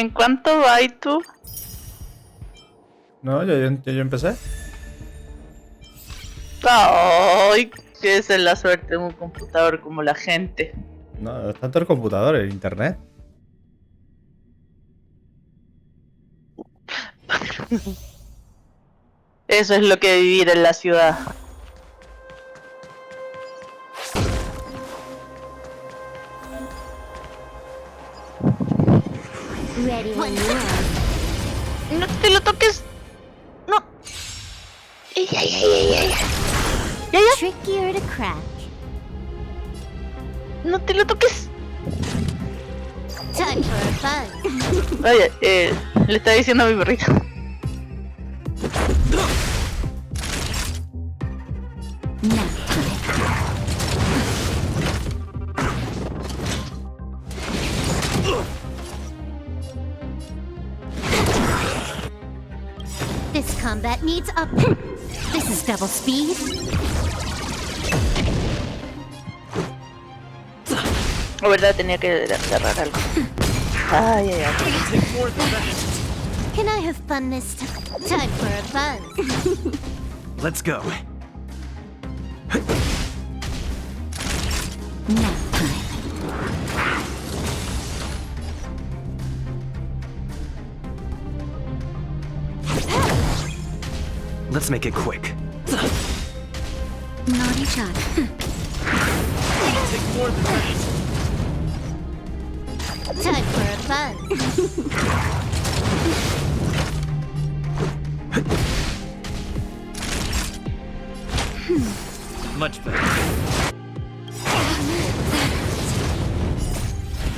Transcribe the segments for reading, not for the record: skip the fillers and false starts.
¿En cuánto vas tú? No, yo empecé. Ay, que esa es la suerte de un computador como la gente. No, es tanto el computador, el internet. Eso es lo que vivir en la ciudad. Ready when you are. No te lo toques. No. Ay, ay, ay, ay, ay. Ya, ya. Trickier to crack. No te lo toques. Time for a fun. Oye, le estaba diciendo a mi perrito. Now. This combat needs up. This is double speed. La verdad tenía que cerrar algo. Ay, ay, ay. Can I have fun this time? Time for a fun. Let's go. Now time. Let's make it quick. Naughty shot. Take more than that. Time for a fun. Much better.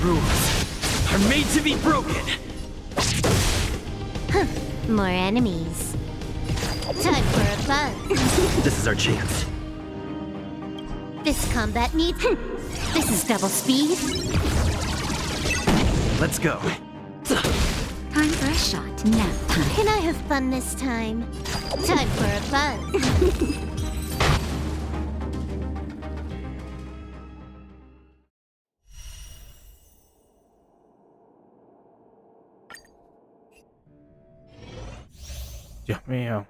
Rules are made to be broken. More enemies. Time for a fun. This is our chance. This combat needs. This is double speed. Let's go. Time for a shot. Now time. Can I have fun this time? Time for a fun. Dios mío.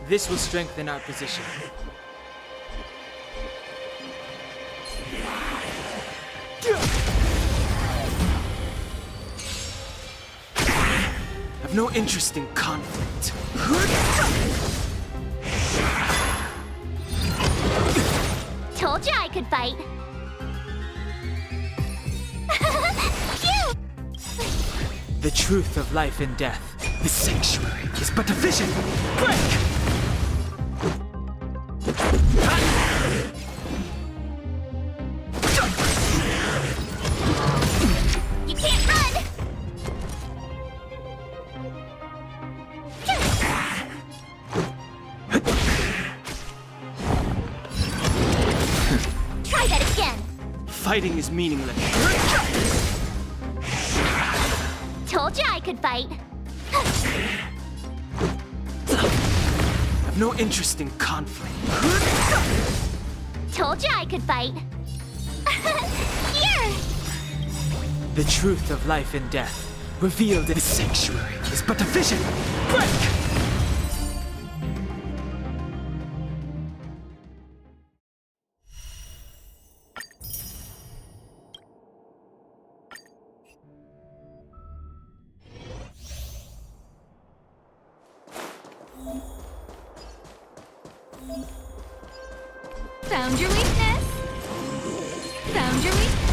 This will strengthen our position. I've no interest in conflict. Told you I could fight. The truth of life and death. This sanctuary is but a vision. Break! You can't run. Try that again. Fighting is meaningless. Told you I could fight. I've no interest in conflict. Told you I could fight. Here! The truth of life and death. Revealed in This sanctuary is but a vision. Break! Found your weakness. Found your weakness.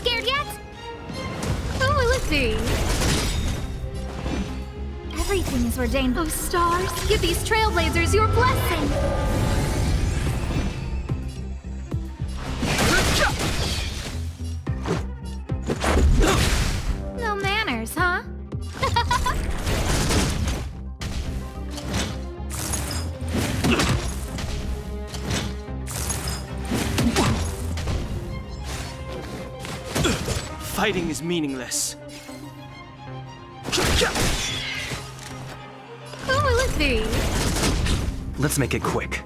Scared yet? Oh, let's see. Everything is ordained. Oh, stars, give these trailblazers your blessing. Fighting is meaningless. Who will it be? Let's make it quick.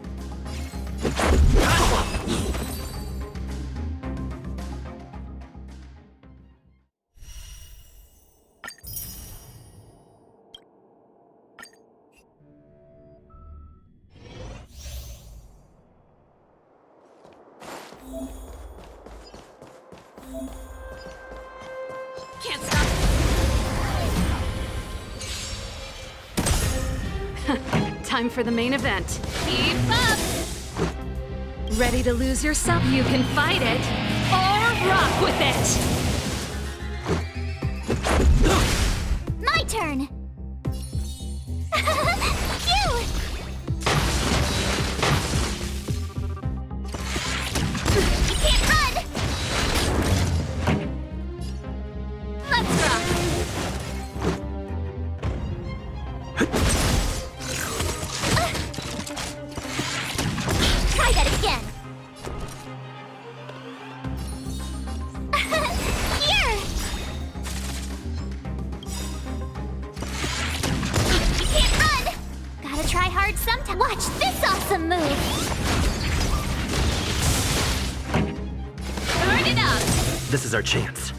Can't stop. Time for the main event. Keep up! Ready to lose yourself? You can fight it or rock with it! My turn! Cute! You can't run! Let's rock! Try that again! Here! You can't run! Gotta try hard sometime. Watch this awesome move! Turn it up! This is our chance.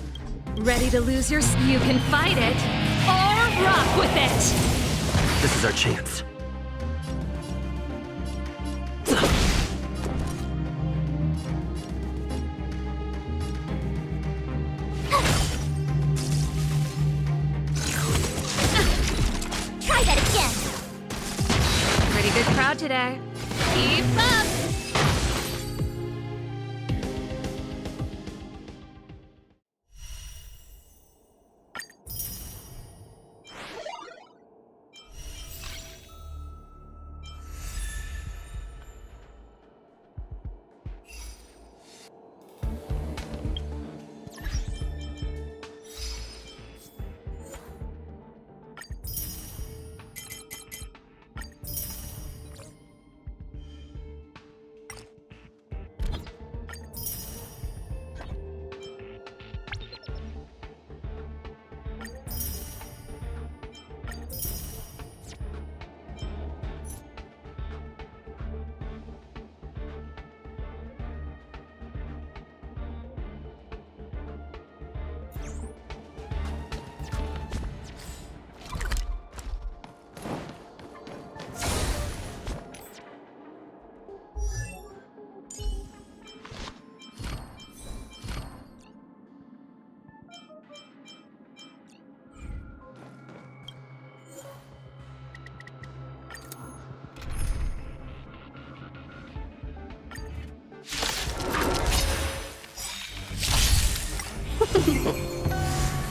Ready to lose your... You can fight it or rock with it! This is our chance. Try that again! Pretty good crowd today. Keep up!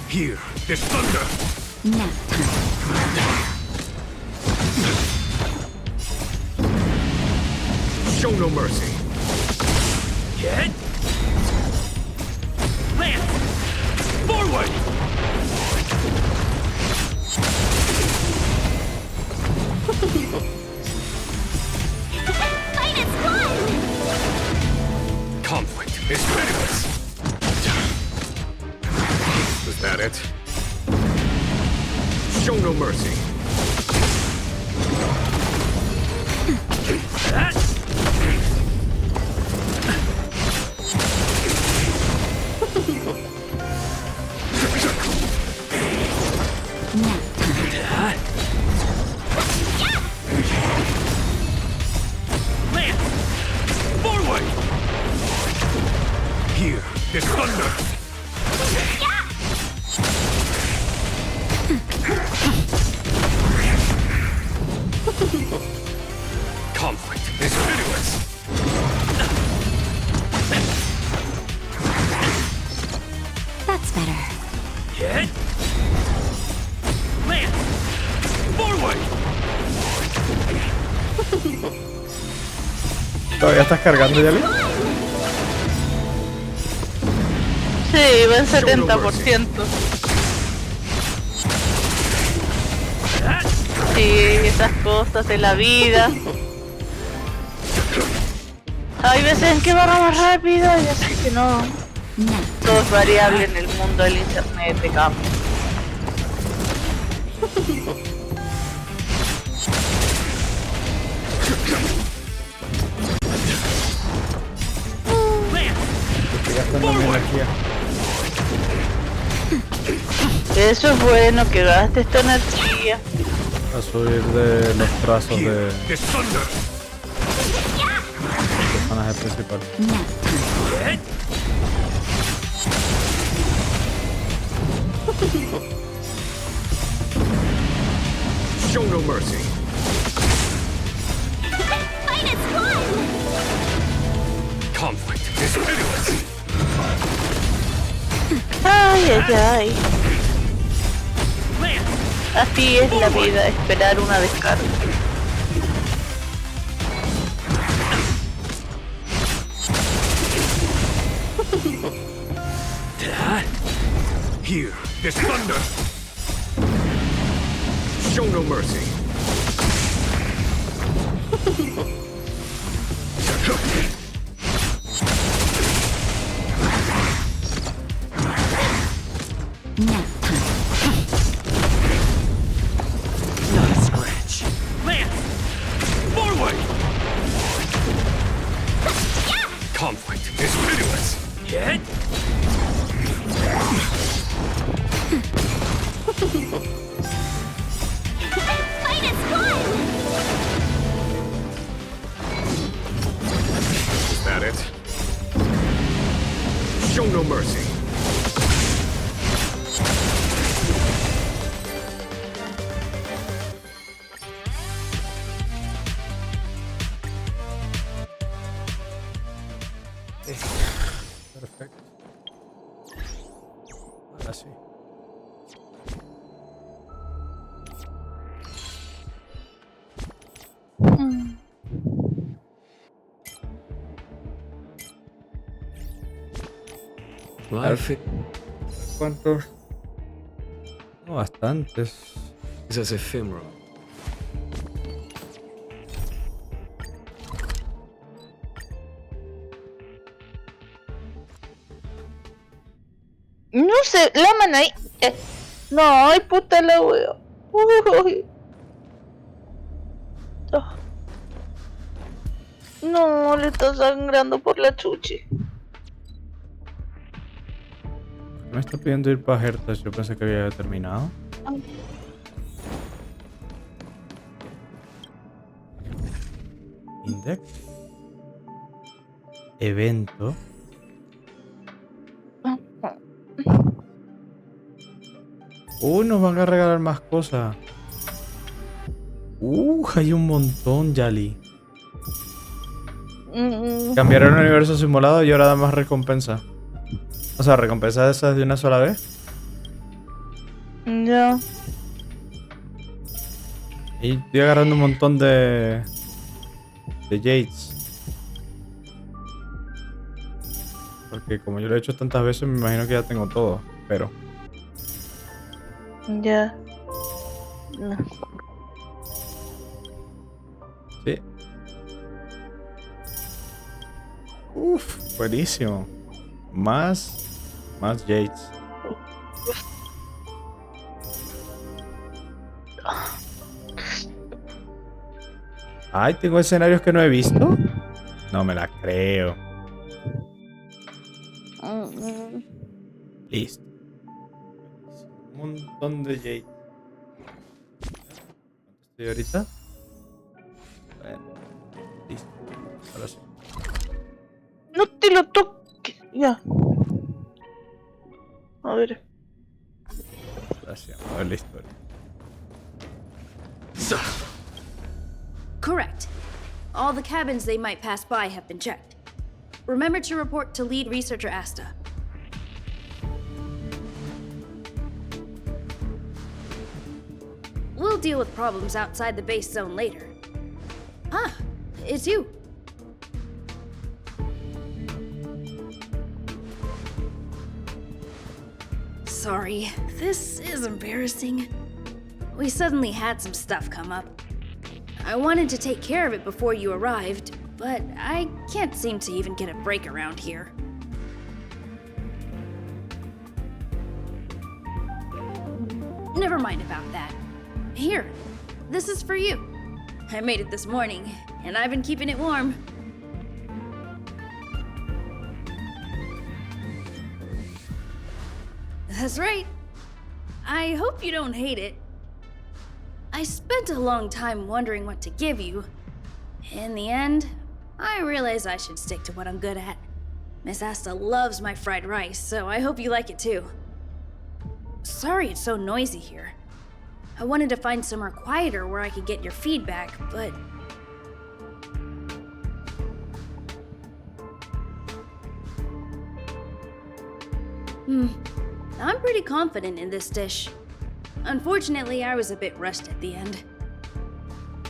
Here, there's thunder! Nap time. Show no mercy. Get! Lance! Forward! Fight is one! Conflict is pitiless. Was that it? Show no mercy. Nap time. Lance! Forward! Here, there's thunder! Conflict is pitiless. That's better. Get! Lance! Forward! ¿Todavía estás cargando, Yali? Sí, va en 70%. Sí, esas cosas de la vida. Hay veces en que barra más rápido y así que no. Todo es variable en el mundo del internet de cambio. Estoy gastando mi energía. Eso es bueno, que gastes esta energía. A subir de los brazos Here, de the thunder. personaje principal. Show no mercy. Conflict is pitiless. Ay, ay, ay. Así es la vida, esperar una descarga. Here, this thunder. Show no mercy. Not a scratch. Lance! Forward! Conflict is pitiless. Hit! Is that it? Show no mercy. Perfecto. Ahora sí. Life ¿Cuántos? No, bastantes. is as ephemeral. No sé, la mano ahí. No, ay puta la wea. Uy. Ah. No, le está sangrando por la chuchi. Me está pidiendo ir para Hertas. Yo pensé que había terminado. Index. Evento. Nos van a regalar más cosas. Hay un montón, Yali. Cambiaron el universo simulado y ahora da más recompensa. O sea, recompensa de esas de una sola vez. Ya. Y estoy agarrando un montón de Jades. Porque como yo lo he hecho tantas veces, me imagino que ya tengo todo. Pero Ya. No. sí. Buenísimo. Más Jades. Ay, tengo escenarios que no he visto. No me la creo. Listo. Un montón de Jades. ¿Cuánto estoy ahorita? Bueno, listo. Ahora sí. No te lo toques. Ya. A ver. Gracias. A ver la historia. Correct. All the cabins they might pass by have been checked. Remember to report to lead researcher Asta. We'll deal with problems outside the base zone later. Ah, it's you. Sorry, this is embarrassing. We suddenly had some stuff come up. I wanted to take care of it before you arrived, but I can't seem to even get a break around here. never mind about that. Here, this is for you. I made it this morning, and I've been keeping it warm. That's right. I hope you don't hate it. I spent a long time wondering what to give you. In the end, I realized I should stick to what I'm good at. Miss Asta loves my fried rice, so I hope you like it too. Sorry it's so noisy here. I wanted to find somewhere quieter where I could get your feedback, but... I'm pretty confident in this dish. Unfortunately, I was a bit rushed at the end.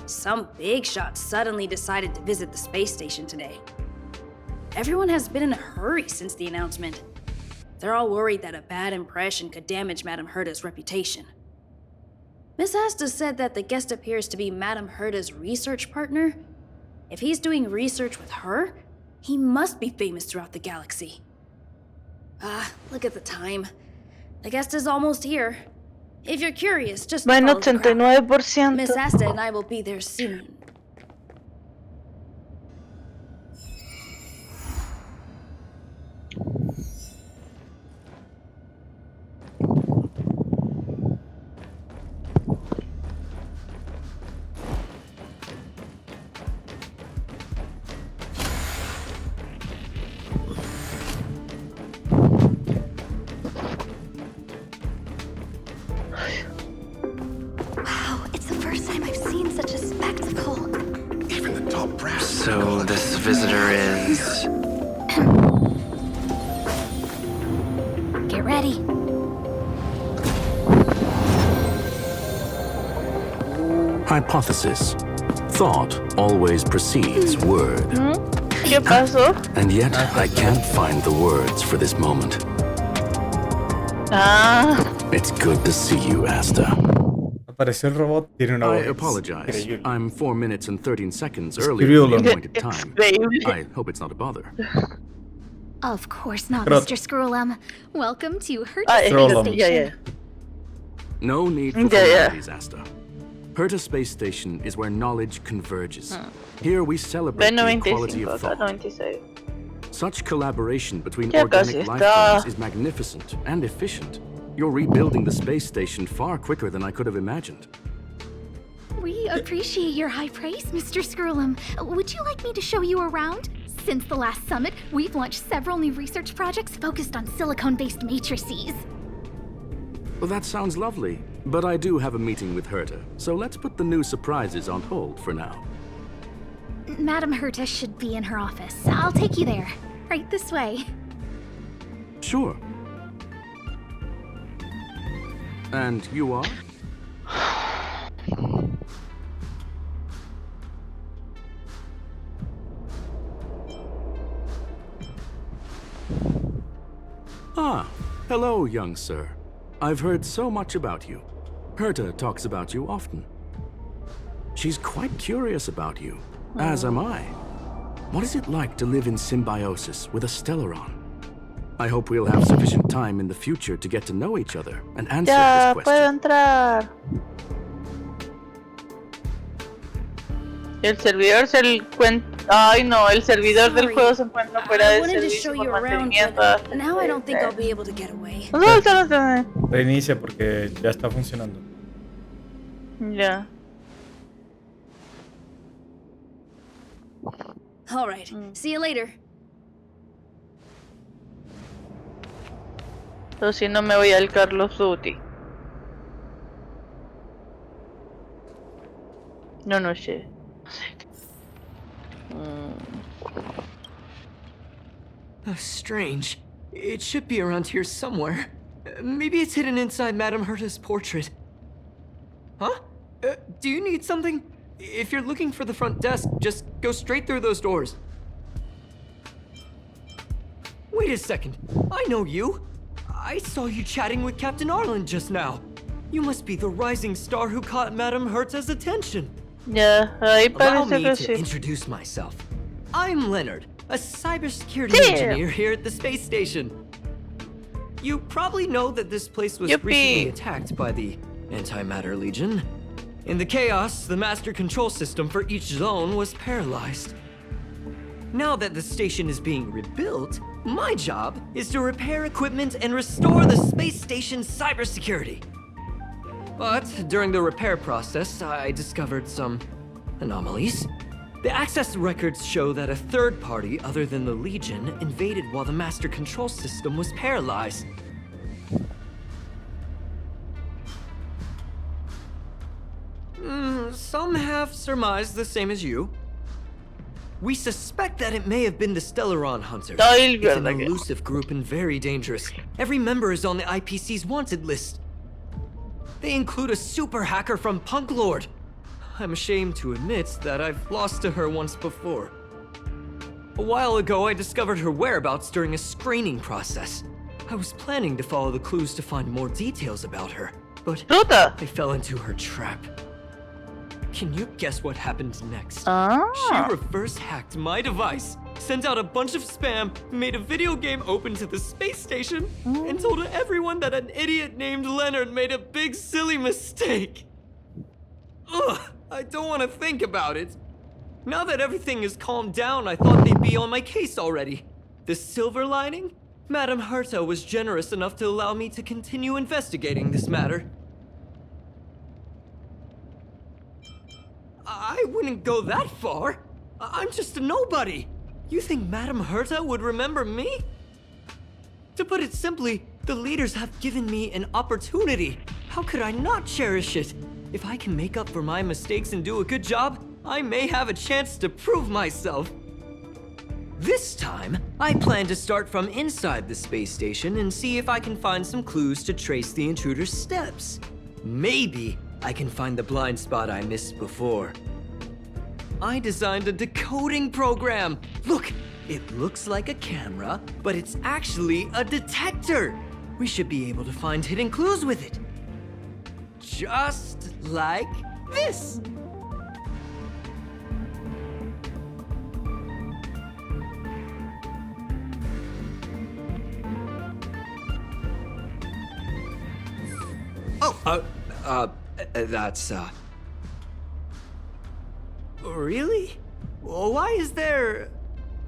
Some big shot suddenly decided to visit the space station today. Everyone has been in a hurry since the announcement. They're all worried that a bad impression could damage Madame Herta's reputation. Miss Asta said that the guest appears to be Madame Herta's research partner. If he's doing research with her, he must be famous throughout the galaxy. Look at the time. The guest is almost here. If you're curious, just Bueno, follow the crowd. 89%. Miss Asta and I will be there soon. Wow, it's the first time I've seen such a spectacle. Even the top brass. So this visitor is... Get ready. Hypothesis. Thought always precedes word. ¿Qué pasó? And yet, I can't find the words for this moment. Ah, It's good to see you, Asta. Apareció el robot, tiene una I voz apologize. increíble. I'm 4 minutes and 13 seconds early Escribió from the lo- appointed time. increíble. I hope it's not a bother. Of course not, Pero- Mr. Scrollum. Welcome to her Ah, Scrollum. space ya, station. ya. No need for Yeah, yeah. formalities, Asta. Herta Space Station is where knowledge converges. Here we celebrate Ven the equality 95, of acá thought. 96. Such collaboration between Ya organic casi life está. forms is magnificent and efficient. You're rebuilding the space station far quicker than I could have imagined. We appreciate your high praise, Mr. Scrollum. Would you like me to show you around? Since the last summit, we've launched several new research projects focused on silicone-based matrices. Well, that sounds lovely, but I do have a meeting with Herta, so let's put the new surprises on hold for now. Madame Herta should be in her office. I'll take you there. Right this way. Sure. And you are? Ah, hello, young sir. I've heard so much about you. Herta talks about you often. She's quite curious about you, as am I. What is it like to live in symbiosis with a Stellaron? I hope we'll have sufficient time in the future to get to know each other and answer Ya this puedo question. entrar. El servidor se encuentra. Ay no, el servidor del Sorry. juego se encuentra fuera I de wanted to show servicio you por around, mantenimiento. but now I don't think I'll be able to get away. No, no, no. Reinicia porque ya está funcionando. Ya. All right, see you later. Pero si no me voy al Carlos Duty. No, no sé. Oh, strange. It should be around here somewhere. Maybe it's hidden inside Madame Herta's portrait. Huh? Do you need something? If you're looking for the front desk, just go straight through those doors. Wait a second. I know you. I saw you chatting with Captain Arlen just now. You must be the rising star who caught Madame Herta's attention. Ya, ahí Allow parece me que to sí. introduce myself. I'm Leonard, a cybersecurity Damn. engineer here at the space station. You probably know that this place was Yippee. recently attacked by the Antimatter Legion. In the chaos, the master control system for each zone was paralyzed. Now that the station is being rebuilt, my job is to repair equipment and restore the space station's cybersecurity. But during the repair process, I discovered some anomalies. The access records show that a third party other than the Legion invaded while the master control system was paralyzed. Some have surmised the same as you. We suspect that it may have been the Stellaron Hunters. Dahil It's an bir elusive group and very dangerous. Every member is on the IPC's wanted list. They include a super hacker from Punk Lord. I'm ashamed to admit that I've lost to her once before. A while ago, I discovered her whereabouts during a screening process. I was planning to follow the clues to find more details about her, but Luta. I fell into her trap. Can you guess what happened next? She Ah. reverse hacked my device, sent out a bunch of spam, made a video game open to the space station, and told everyone that an idiot named Leonard made a big silly mistake. Ugh, I don't want to think about it. Now that everything is calmed down, I thought they'd be on my case already. The silver lining? Madame Herta was generous enough to allow me to continue investigating this matter. I wouldn't go that far. I'm just a nobody. You think Madame Herta would remember me? To put it simply, the leaders have given me an opportunity. How could I not cherish it? If I can make up for my mistakes and do a good job, I may have a chance to prove myself. This time, I plan to start from inside the space station and see if I can find some clues to trace the intruder's steps. Maybe I can find the blind spot I missed before. I designed a decoding program. Look, it looks like a camera, but it's actually a detector. We should be able to find hidden clues with it. Just like this. That's, Really? Why is there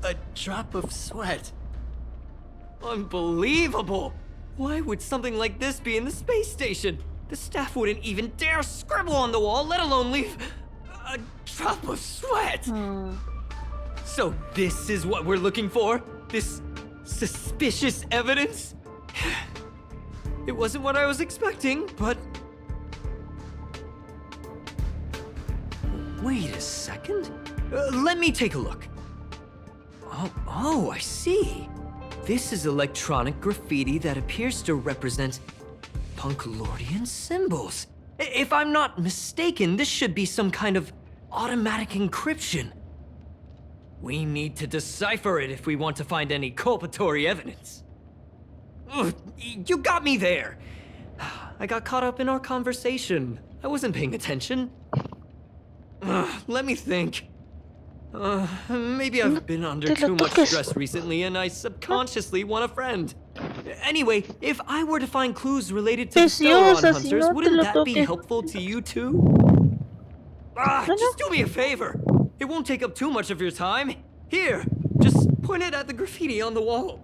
a drop of sweat? Unbelievable! Why would something like this be in the space station? The staff wouldn't even dare scribble on the wall, let alone leave a drop of sweat! So this is what we're looking for? This suspicious evidence? It wasn't what I was expecting, but... Wait a second. Let me take a look. Oh, I see. This is electronic graffiti that appears to represent Punklordian symbols. If I'm not mistaken, this should be some kind of automatic encryption. We need to decipher it if we want to find any culpatory evidence. Ugh, you got me there. I got caught up in our conversation. I wasn't paying attention. Let me think. Maybe I've been under too much stress recently and I subconsciously want a friend. Anyway, if I were to find clues related to the Stellaron Hunters, wouldn't that be helpful to you too? Just do me a favor. It won't take up too much of your time. Here, just point it at the graffiti on the wall.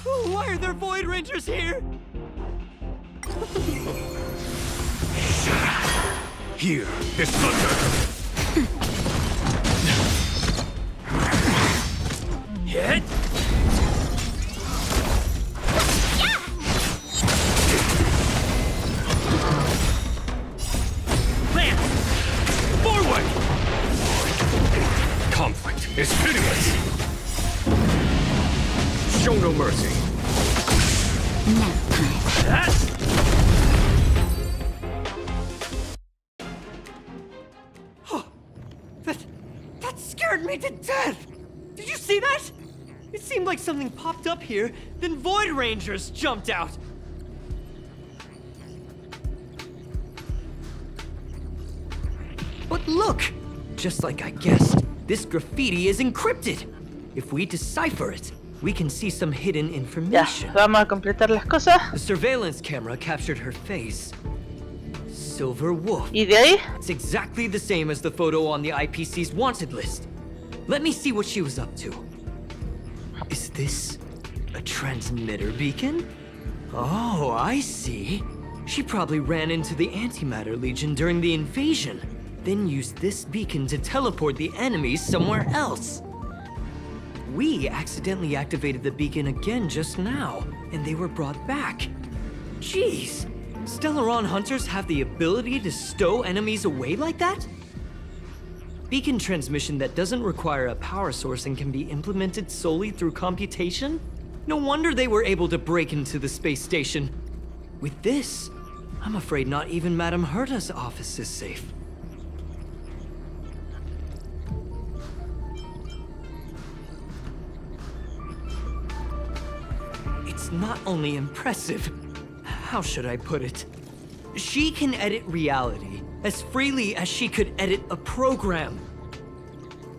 Why are there Void Rangers here? Here is thunder. Hit! Lance! Forward! Conflict is pitiless. Show no mercy. Nap time. That scared me to death! Did you see that? It seemed like something popped up here, then Void Rangers jumped out. But look! Just like I guessed, this graffiti is encrypted. If we decipher it, we can see some hidden Ya, information. vamos a completar las cosas. The surveillance camera captured her face. Silver Wolf. Y de ahí, It's exactly the same as the photo on the IPC's wanted list. Let me see what she was up to. Is this a transmitter beacon? Oh, I see. She probably ran into the Antimatter Legion during the invasion, then used this beacon to teleport the enemies somewhere else. We accidentally activated the beacon again just now, and they were brought back. Jeez, Stellaron hunters have the ability to stow enemies away like that? Beacon transmission that doesn't require a power source and can be implemented solely through computation? No wonder they were able to break into the space station. With this, I'm afraid not even Madame Herta's office is safe. It's not only impressive, how should I put it? She can edit reality as freely as she could edit a program.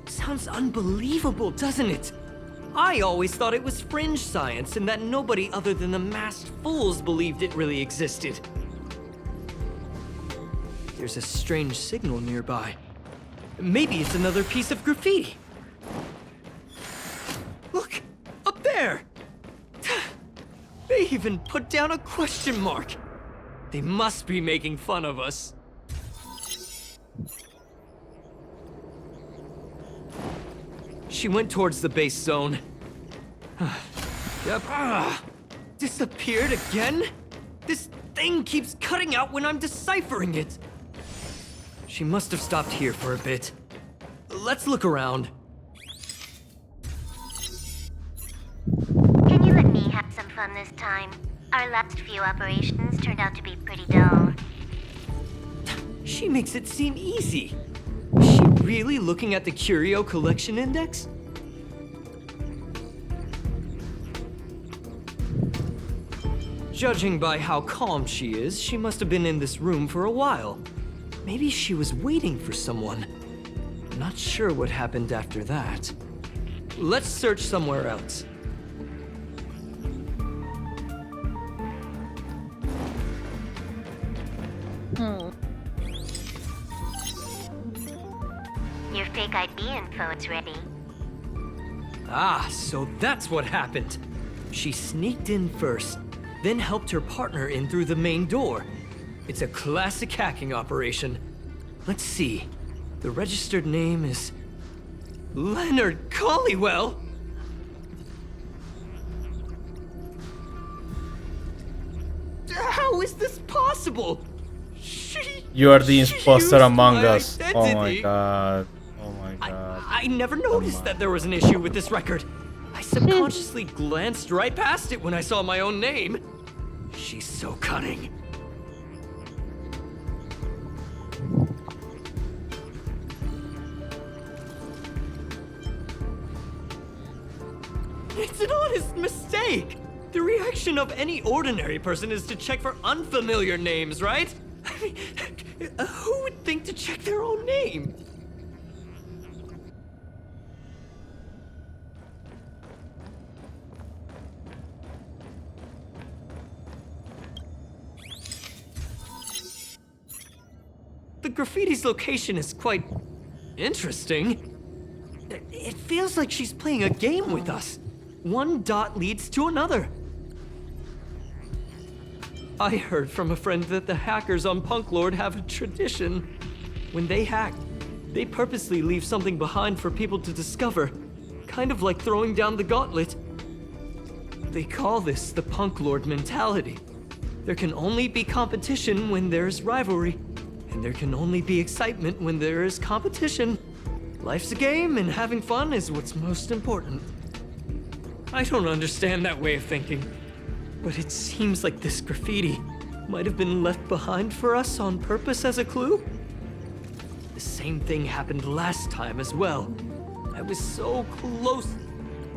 Sounds unbelievable, doesn't it? I always thought it was fringe science and that nobody other than the masked fools believed it really existed. There's a strange signal nearby. Maybe it's another piece of graffiti. Look, up there! They even put down a question mark. They must be making fun of us. She went towards the base zone. Yep. Disappeared again? This thing keeps cutting out when I'm deciphering it. She must have stopped here for a bit. Let's look around. Can you let me have some fun this time? Our last few operations turned out to be pretty dull. She makes it seem easy. Is she really looking at the Curio Collection Index? Judging by how calm she is, she must have been in this room for a while. Maybe she was waiting for someone. Not sure what happened after that. Let's search somewhere else. Your fake ID info is ready. Ah, so that's what happened. She sneaked in first, then helped her partner in through the main door. It's a classic hacking operation. Let's see. The registered name is Leonard Collywell. How is this possible? You are the she imposter used among my us. Oh my identity. god. Oh my god. I never noticed that there was an issue with this record. I subconsciously glanced right past it when I saw my own name. She's so cunning. It's an honest mistake. The reaction of any ordinary person is to check for unfamiliar names, right? I mean, who would think to check their own name? The graffiti's location is quite interesting. It feels like she's playing a game with us. One dot leads to another. I heard from a friend that the hackers on Punk Lord have a tradition. When they hack, they purposely leave something behind for people to discover, kind of like throwing down the gauntlet. They call this the Punk Lord mentality. There can only be competition when there's rivalry, and there can only be excitement when there is competition. Life's a game, and having fun is what's most important. I don't understand that way of thinking. But it seems like this graffiti might have been left behind for us on purpose as a clue. The same thing happened last time as well. I was so close.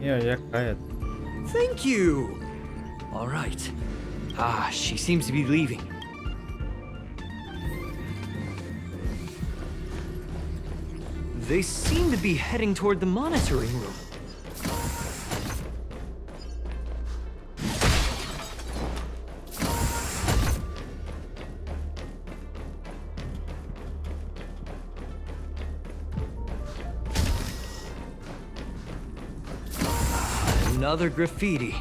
Ya cállate. Thank you. All right. She seems to be leaving. They seem to be heading toward the monitoring room. Another graffiti.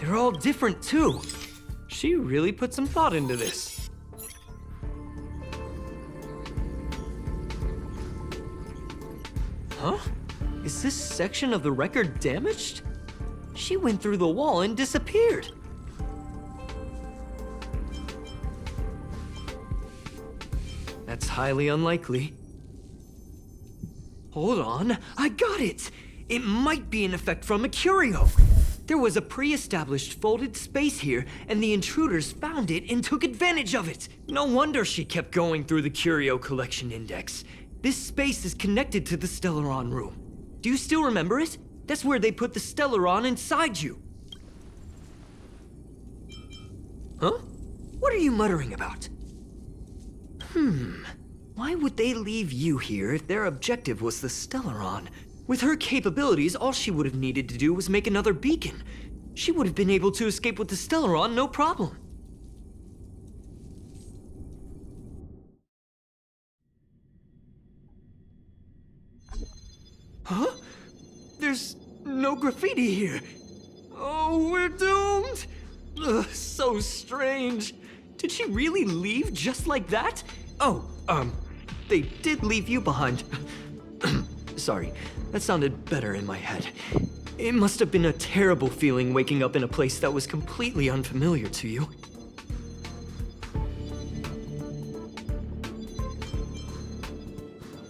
They're all different too. She really put some thought into this. Huh? Is this section of the record damaged? She went through the wall and disappeared. That's highly unlikely. Hold on, I got it! It might be an effect from a curio. There was a pre-established folded space here, and the intruders found it and took advantage of it. No wonder she kept going through the curio collection index. This space is connected to the Stellaron room. Do you still remember it? That's where they put the Stellaron inside you. Huh? What are you muttering about? Why would they leave you here if their objective was the Stellaron? With her capabilities, all she would have needed to do was make another beacon. She would have been able to escape with the Stellaron, no problem. Huh? There's no graffiti here. Oh, we're doomed! Ugh, so strange. Did she really leave just like that? Oh, they did leave you behind. Sorry, that sounded better in my head. It must have been a terrible feeling waking up in a place that was completely unfamiliar to you.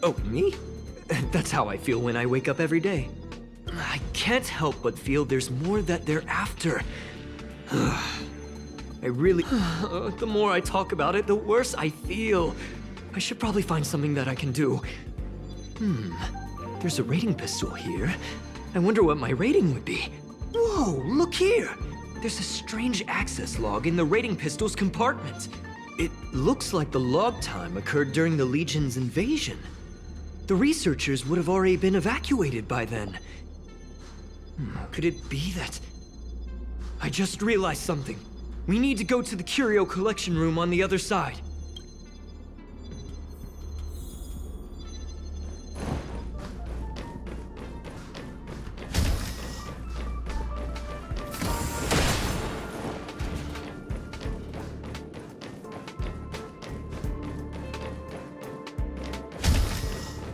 Oh, me? That's how I feel when I wake up every day. I can't help but feel there's more that they're after. I really... the more I talk about it, the worse I feel. I should probably find something that I can do. There's a rating pistol here. I wonder what my rating would be. Whoa, look here! There's a strange access log in the rating pistol's compartment. It looks like the log time occurred during the Legion's invasion. The researchers would have already been evacuated by then. Could it be that... I just realized something. We need to go to the curio collection room on the other side.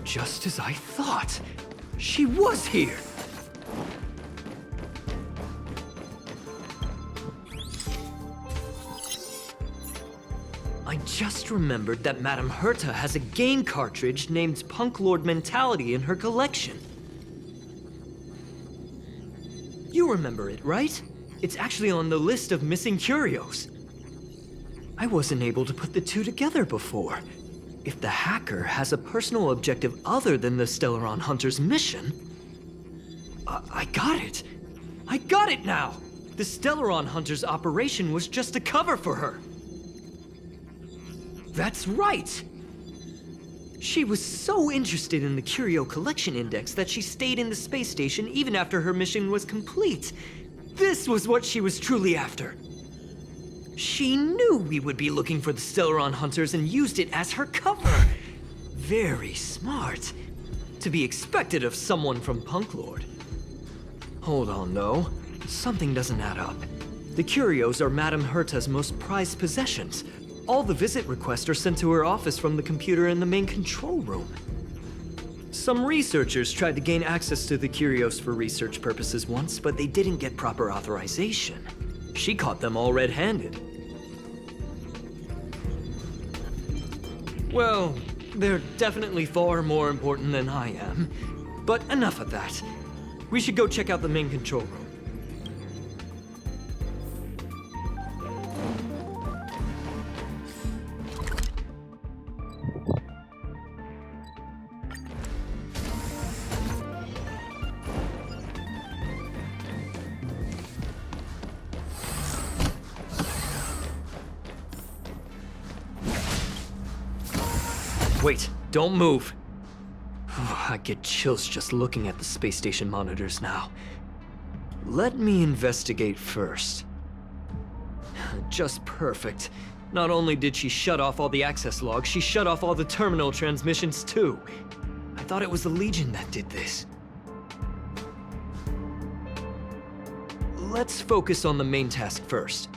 Just as I thought. She was here. I just remembered that Madame Herta has a game cartridge named Punk Lord Mentality in her collection. You remember it, right? It's actually on the list of missing curios. I wasn't able to put the two together before. If the hacker has a personal objective other than the Stellaron Hunter's mission... I got it! I got it now! The Stellaron Hunter's operation was just a cover for her. That's right! She was so interested in the Curio Collection Index that she stayed in the space station even after her mission was complete. This was what she was truly after. She knew we would be looking for the Stellaron Hunters and used it as her cover. Very smart. To be expected of someone from Punk Lord. Hold on, though. Something doesn't add up. The curios are Madame Herta's most prized possessions. All the visit requests are sent to her office from the computer in the main control room. Some researchers tried to gain access to the curios for research purposes once, but they didn't get proper authorization. She caught them all red-handed. Well, they're definitely far more important than I am. But enough of that. We should go check out the main control room. Wait, don't move. I get chills just looking at the space station monitors now. Let me investigate first. Just perfect. Not only did she shut off all the access logs, she shut off all the terminal transmissions too. I thought it was the Legion that did this. Let's focus on the main task first.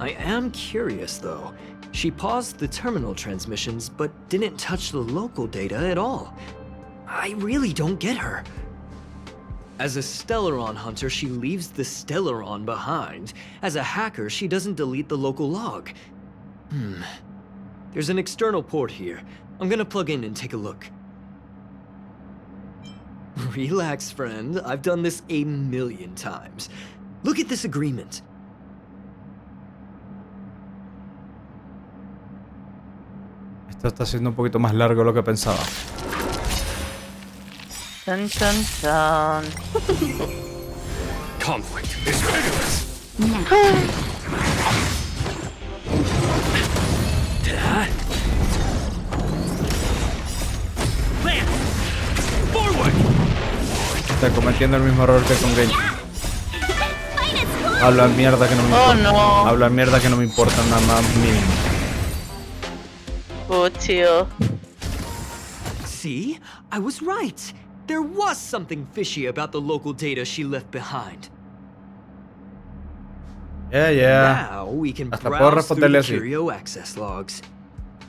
I am curious though. She paused the terminal transmissions, but didn't touch the local data at all. I really don't get her. As a Stellaron hunter, she leaves the Stellaron behind. As a hacker, she doesn't delete the local log. There's an external port here. I'm gonna plug in and take a look. Relax, friend. I've done this a million times. Look at this agreement. Esto está siendo un poquito más largo de lo que pensaba. Chan, chan, chan. Conflict is pitiless. Lance! Forward! Está cometiendo el mismo error que con Genji. Habla mierda que no me importa. Oh no. Habla mierda que no me importa nada más mínimo. Oh, tío. See? I was right. There was something fishy about the local data she left behind. Yeah. Now we can Hasta puedo browse through responderle the así. Curio access logs.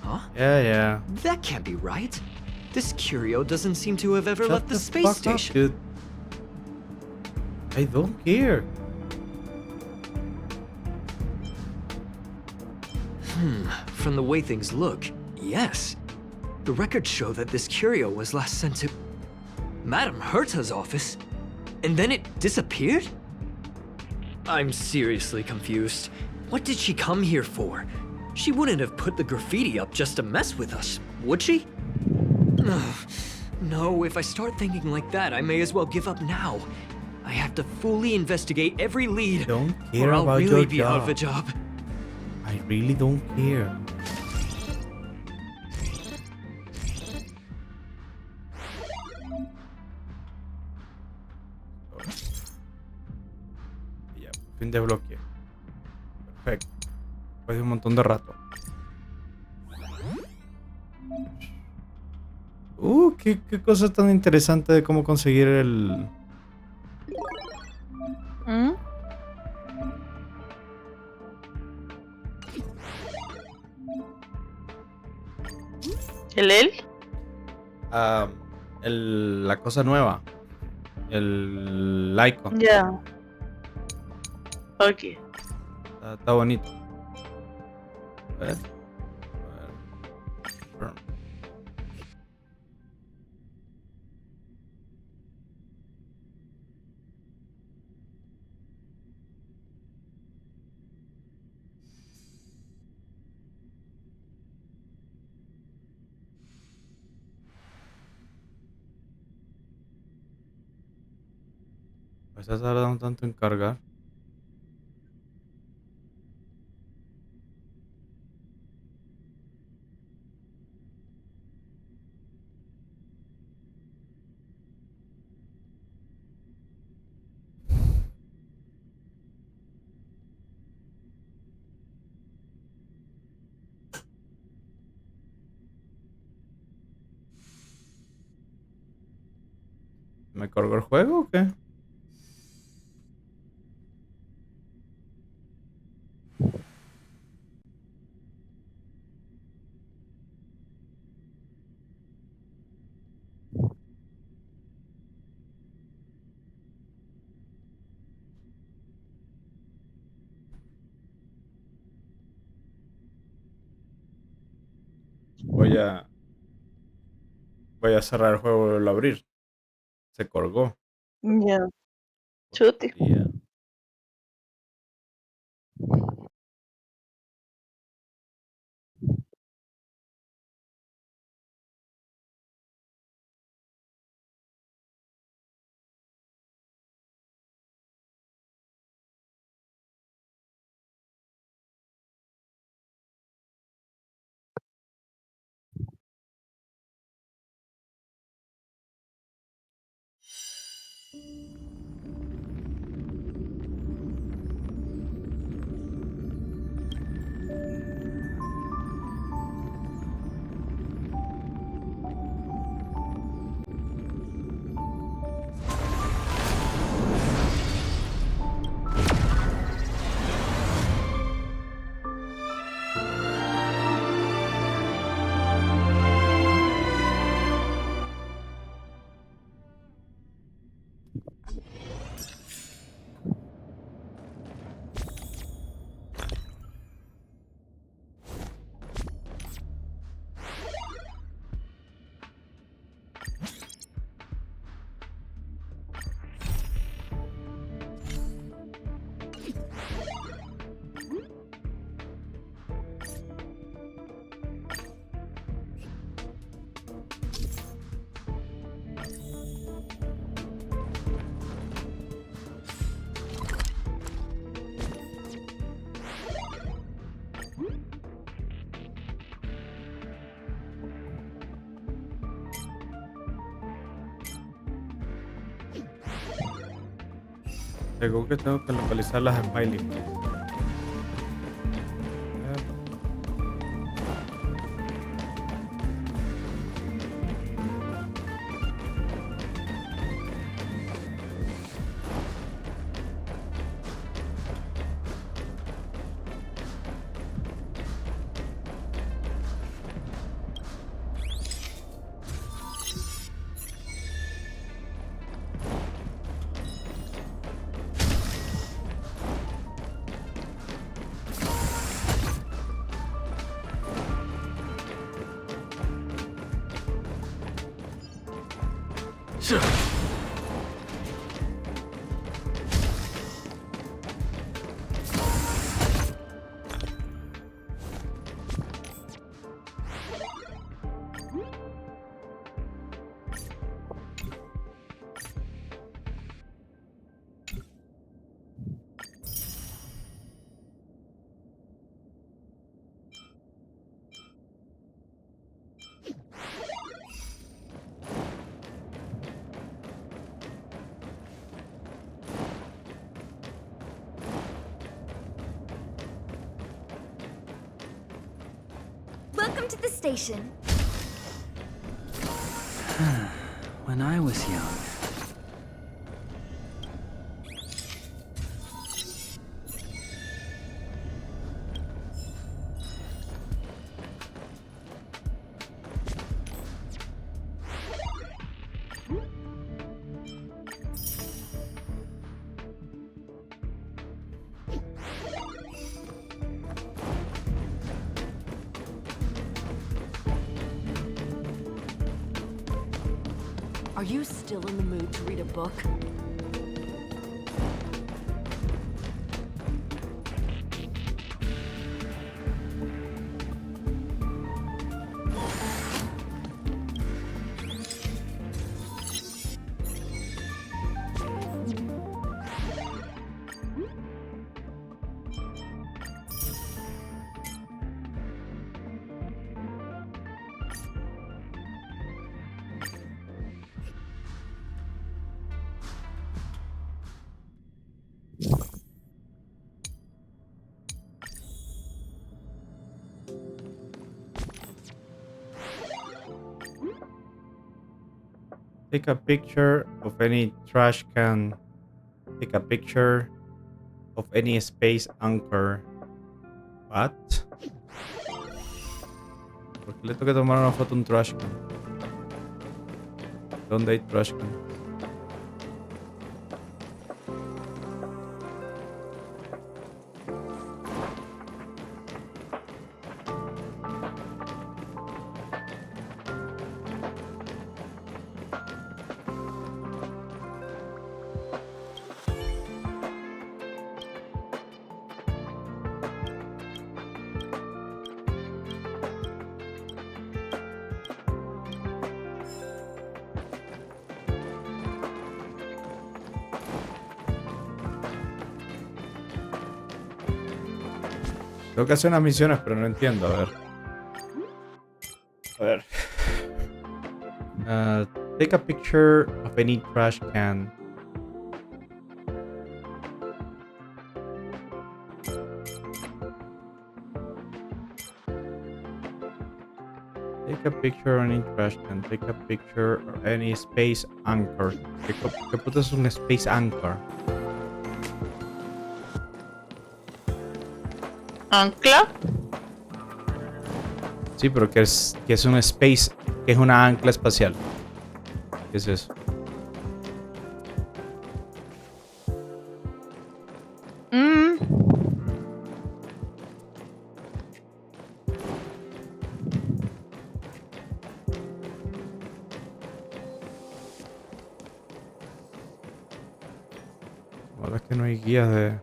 Huh? Yeah. That can't be right. This Curio doesn't seem to have ever left the space fuck up, station. dude. I don't care. From the way things look, yes. The records show that this Curio was last sent to Madame Herta's office, and then it disappeared? I'm seriously confused. What did she come here for? She wouldn't have put the graffiti up just to mess with us, would she? No, if I start thinking like that, I may as well give up now. I have to fully investigate every lead, Don't care or I'll about really your be out of a job. job. I really don't care. Ya, fin de bloque. Perfecto. Después de un montón de rato. Qué cosa tan interesante de cómo conseguir el... ¿Mm? ¿El? La cosa nueva. El icon. Ya. Ok. Está bonito. A ver. Está tardando tanto en cargar. ¿Me cargó el juego o qué? Voy a cerrar el juego y volverlo a abrir. Se colgó. Ya. Chuti. Yeah. Según que tengo que localizar las Smiley. Welcome to the station. When I was young. Are you still in the mood to read a book? Take a picture of any trash can. Take a picture of any space anchor. What? ¿Por qué le tengo que tomar una foto a un trash can? ¿Dónde hay trash can? Tengo que hacer unas misiones, pero no entiendo. A ver. A ver. Take a picture of any trash can. Take a picture on any trash can. Take a picture of any space anchor. ¿Qué puto es un space anchor? ¿Ancla? Sí, pero ¿qué es un space? ¿Qué es una ancla espacial? ¿Qué es eso? Ahora es que no hay guías de...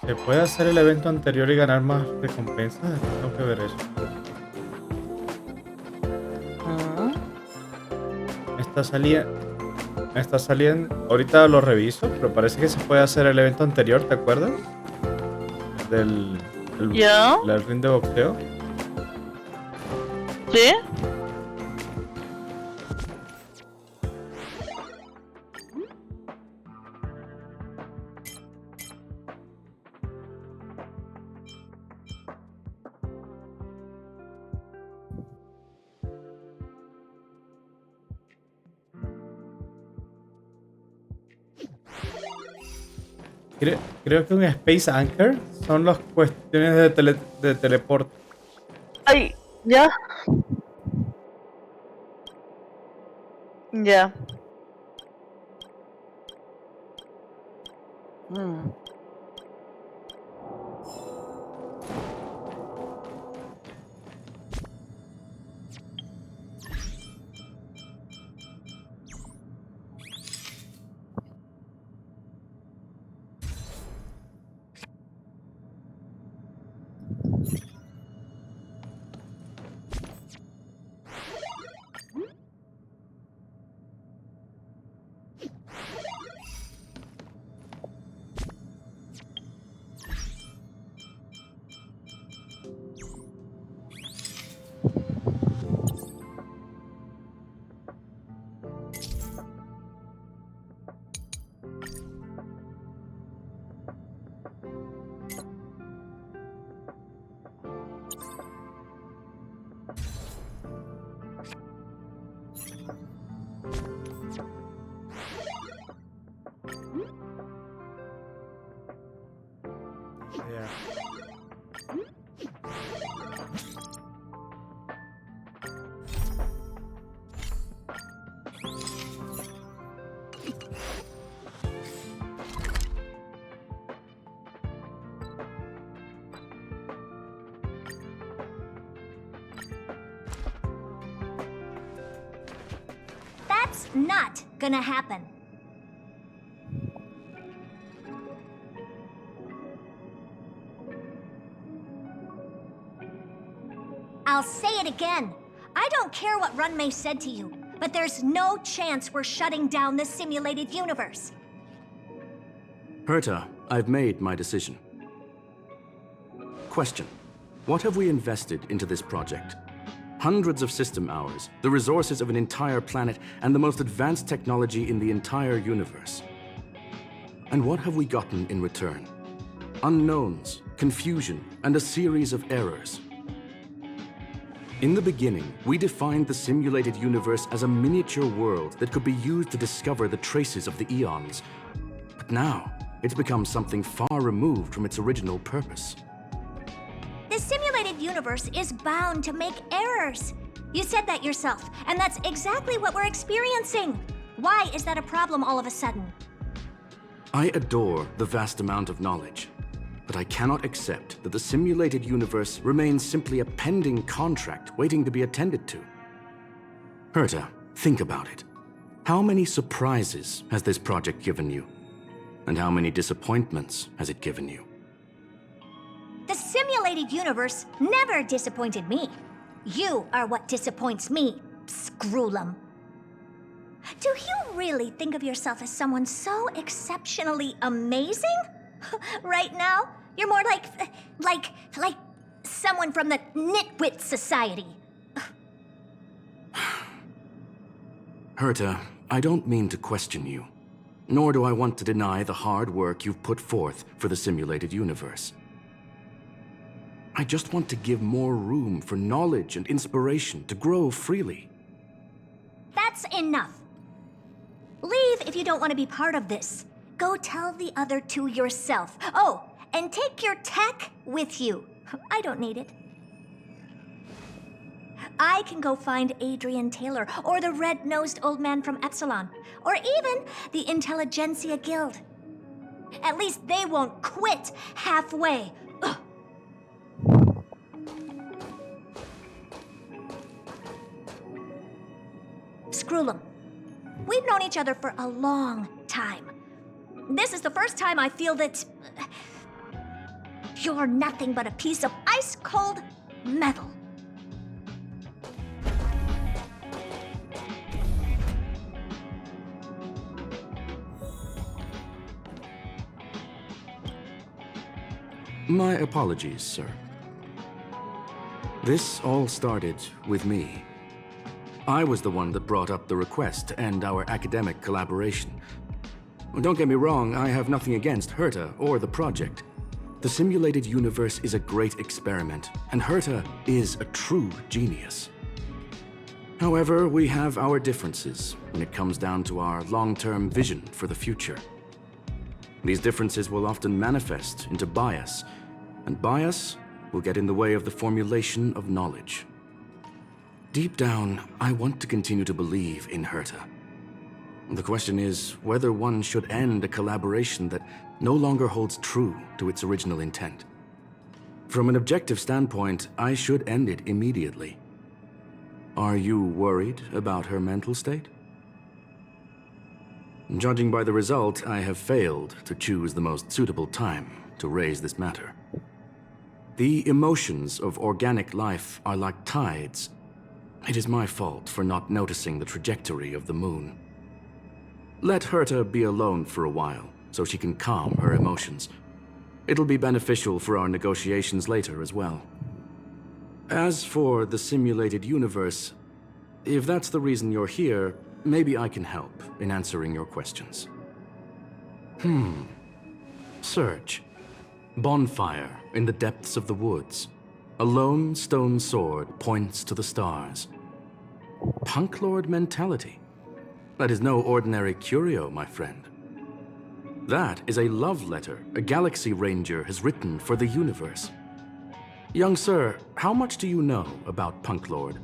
¿Se puede hacer el evento anterior y ganar más recompensas? Tengo que ver eso. Está saliendo. Ahorita lo reviso, pero parece que se puede hacer el evento anterior, ¿te acuerdas? Del ring de boxeo. ¿Sí? Creo que un Space Anchor son las cuestiones de teleporte. Ay, ya. Ya. That's not gonna happen. I'll say it again. I don't care what Runmei said to you, but there's no chance we're shutting down this simulated universe. Herta, I've made my decision. Question. what have we invested into this project? Hundreds of system hours, the resources of an entire planet, and the most advanced technology in the entire universe. And what have we gotten in return? Unknowns, confusion, and a series of errors. In the beginning, we defined the simulated universe as a miniature world that could be used to discover the traces of the eons. But now, it's become something far removed from its original purpose. The simulated universe is bound to make errors. You said that yourself, and that's exactly what we're experiencing. Why is that a problem all of a sudden? I adore the vast amount of knowledge, but I cannot accept that the simulated universe remains simply a pending contract waiting to be attended to. Herta, think about it. How many surprises has this project given you? And how many disappointments has it given you? The simulated universe never disappointed me. You are what disappoints me, Scroolum. Do you really think of yourself as someone so exceptionally amazing? Right now, you're more like someone from the Nitwit Society. Herta, I don't mean to question you, nor do I want to deny the hard work you've put forth for the simulated universe. I just want to give more room for knowledge and inspiration to grow freely. That's enough. Leave if you don't want to be part of this. Go tell the other two yourself. Oh, and take your tech with you. I don't need it. I can go find Adrian Taylor, or the red-nosed old man from Epsilon, or even the Intelligentsia Guild. At least they won't quit halfway. Ugh. Scroolum, we've known each other for a long time. This is the first time I feel that you're nothing but a piece of ice-cold metal. My apologies, sir. This all started with me. I was the one that brought up the request to end our academic collaboration. Don't get me wrong, I have nothing against Herta or the project. The simulated universe is a great experiment, and Herta is a true genius. However, we have our differences when it comes down to our long-term vision for the future. These differences will often manifest into bias, and bias will get in the way of the formulation of knowledge. Deep down, I want to continue to believe in Herta. The question is whether one should end a collaboration that no longer holds true to its original intent. From an objective standpoint, I should end it immediately. Are you worried about her mental state? Judging by the result, I have failed to choose the most suitable time to raise this matter. The emotions of organic life are like tides. It is my fault for not noticing the trajectory of the moon. Let Herta be alone for a while, so she can calm her emotions. It'll be beneficial for our negotiations later as well. As for the simulated universe, if that's the reason you're here, maybe I can help in answering your questions. Search. Bonfire in the depths of the woods. A lone stone sword points to the stars. Punk Lord mentality. That is no ordinary curio, my friend. That is a love letter a Galaxy Ranger has written for the universe. Young sir, how much do you know about Punk Lord?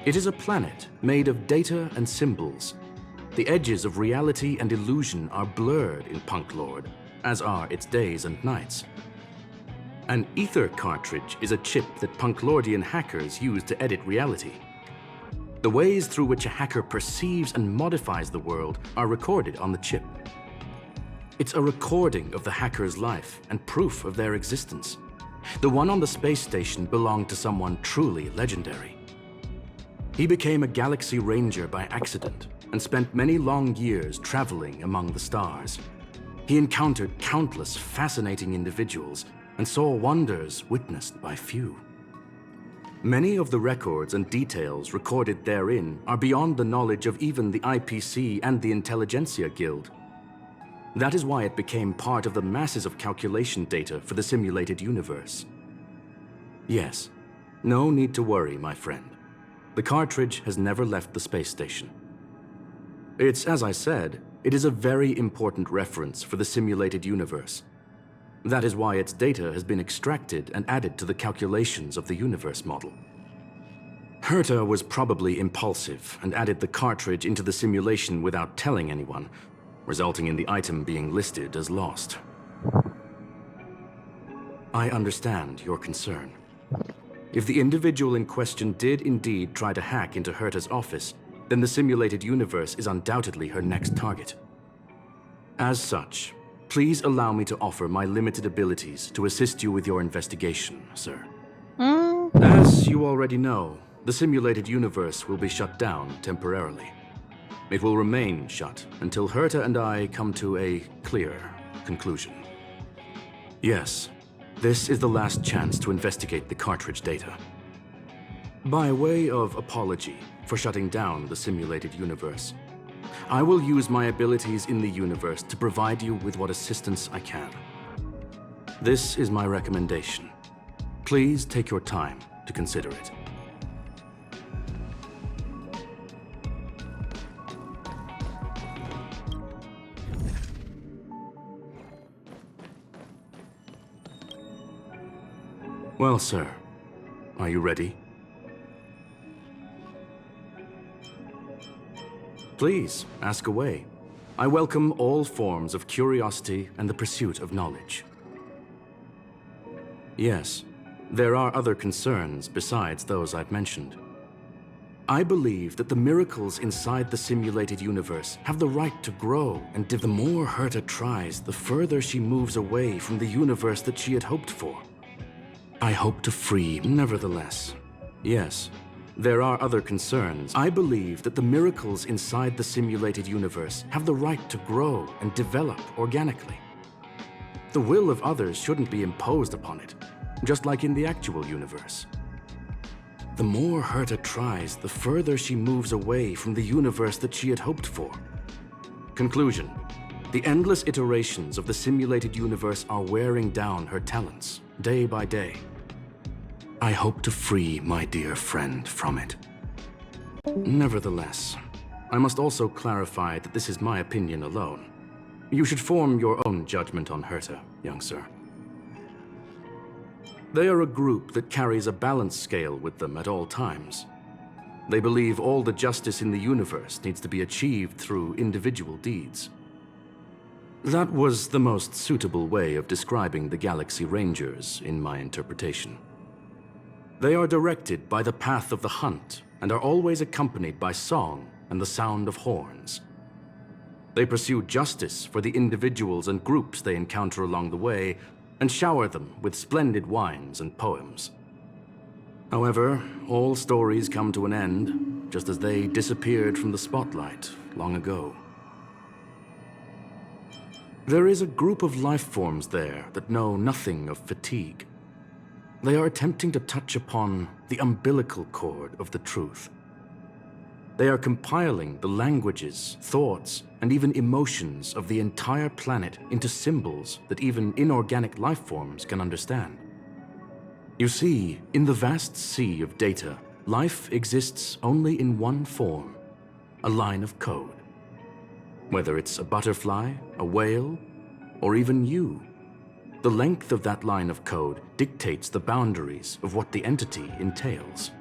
It is a planet made of data and symbols. The edges of reality and illusion are blurred in Punk Lord, as are its days and nights. An ether cartridge is a chip that Punklordian hackers use to edit reality. The ways through which a hacker perceives and modifies the world are recorded on the chip. It's a recording of the hacker's life and proof of their existence. The one on the space station belonged to someone truly legendary. He became a Galaxy Ranger by accident and spent many long years traveling among the stars. He encountered countless fascinating individuals and saw wonders witnessed by few. Many of the records and details recorded therein are beyond the knowledge of even the IPC and the Intelligentsia Guild. That is why it became part of the masses of calculation data for the simulated universe. Yes, no need to worry, my friend. The cartridge has never left the space station. It's, as I said, it is a very important reference for the simulated universe. That is why its data has been extracted and added to the calculations of the universe model. Herta was probably impulsive and added the cartridge into the simulation without telling anyone, resulting in the item being listed as lost. I understand your concern. If the individual in question did indeed try to hack into Herta's office, then the simulated universe is undoubtedly her next target. As such, please allow me to offer my limited abilities to assist you with your investigation, sir. As you already know, the simulated universe will be shut down temporarily. It will remain shut until Herta and I come to a clear conclusion. Yes, this is the last chance to investigate the cartridge data. By way of apology for shutting down the simulated universe, I will use my abilities in the universe to provide you with what assistance I can. This is my recommendation. Please take your time to consider it. Well, sir, are you ready? Please, ask away. I welcome all forms of curiosity and the pursuit of knowledge. Yes, there are other concerns besides those I've mentioned. I believe that the miracles inside the simulated universe have the right to grow, and the more Herta tries, the further she moves away from the universe that she had hoped for. I hope to free, nevertheless. Yes, there are other concerns. I believe that the miracles inside the simulated universe have the right to grow and develop organically. The will of others shouldn't be imposed upon it, just like in the actual universe. The more Herta tries, the further she moves away from the universe that she had hoped for. Conclusion: the endless iterations of the simulated universe are wearing down her talents, day by day. I hope to free my dear friend from it. Nevertheless, I must also clarify that this is my opinion alone. You should form your own judgment on Herta, young sir. They are a group that carries a balance scale with them at all times. They believe all the justice in the universe needs to be achieved through individual deeds. That was the most suitable way of describing the Galaxy Rangers, in my interpretation. They are directed by the path of the hunt and are always accompanied by song and the sound of horns. They pursue justice for the individuals and groups they encounter along the way and shower them with splendid wines and poems. However, all stories come to an end, just as they disappeared from the spotlight long ago. There is a group of life forms there that know nothing of fatigue. They are attempting to touch upon the umbilical cord of the truth. They are compiling the languages, thoughts, and even emotions of the entire planet into symbols that even inorganic life forms can understand. You see, in the vast sea of data, life exists only in one form: a line of code. Whether it's a butterfly, a whale, or even you, the length of that line of code dictates the boundaries of what the entity entails.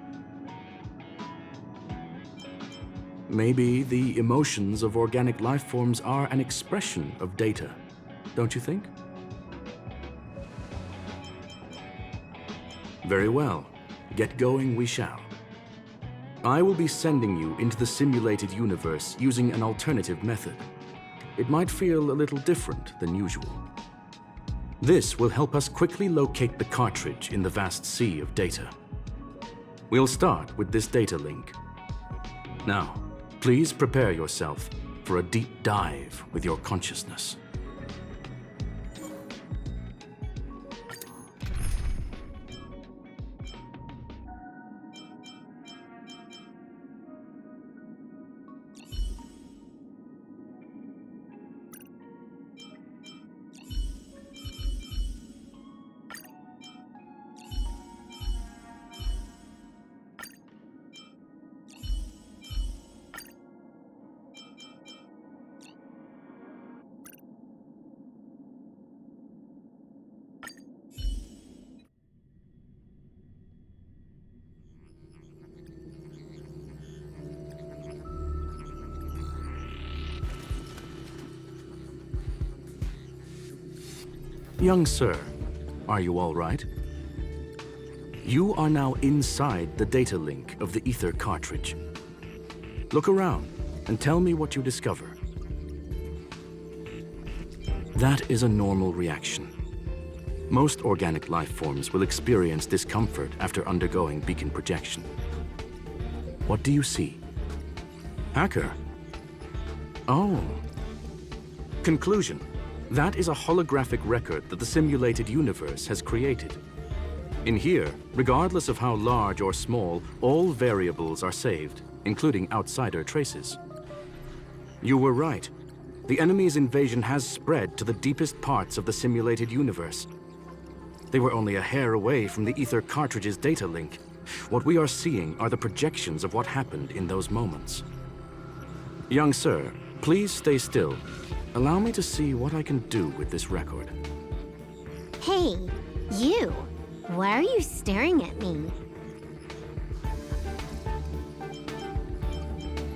Maybe the emotions of organic life forms are an expression of data, don't you think? Very well. Get going we shall. I will be sending you into the simulated universe using an alternative method. It might feel a little different than usual. This will help us quickly locate the cartridge in the vast sea of data. We'll start with this data link. Now, please prepare yourself for a deep dive with your consciousness. Young sir, are you all right? You are now inside the data link of the Ether cartridge. Look around and tell me what you discover. That is a normal reaction. Most organic life forms will experience discomfort after undergoing beacon projection. What do you see? Hacker? Oh. Conclusion. That is a holographic record that the simulated universe has created. In here, regardless of how large or small, all variables are saved, including outsider traces. You were right. The enemy's invasion has spread to the deepest parts of the simulated universe. They were only a hair away from the Ether cartridge's data link. What we are seeing are the projections of what happened in those moments. Young sir, please stay still. Allow me to see what I can do with this record. Hey, you! Why are you staring at me?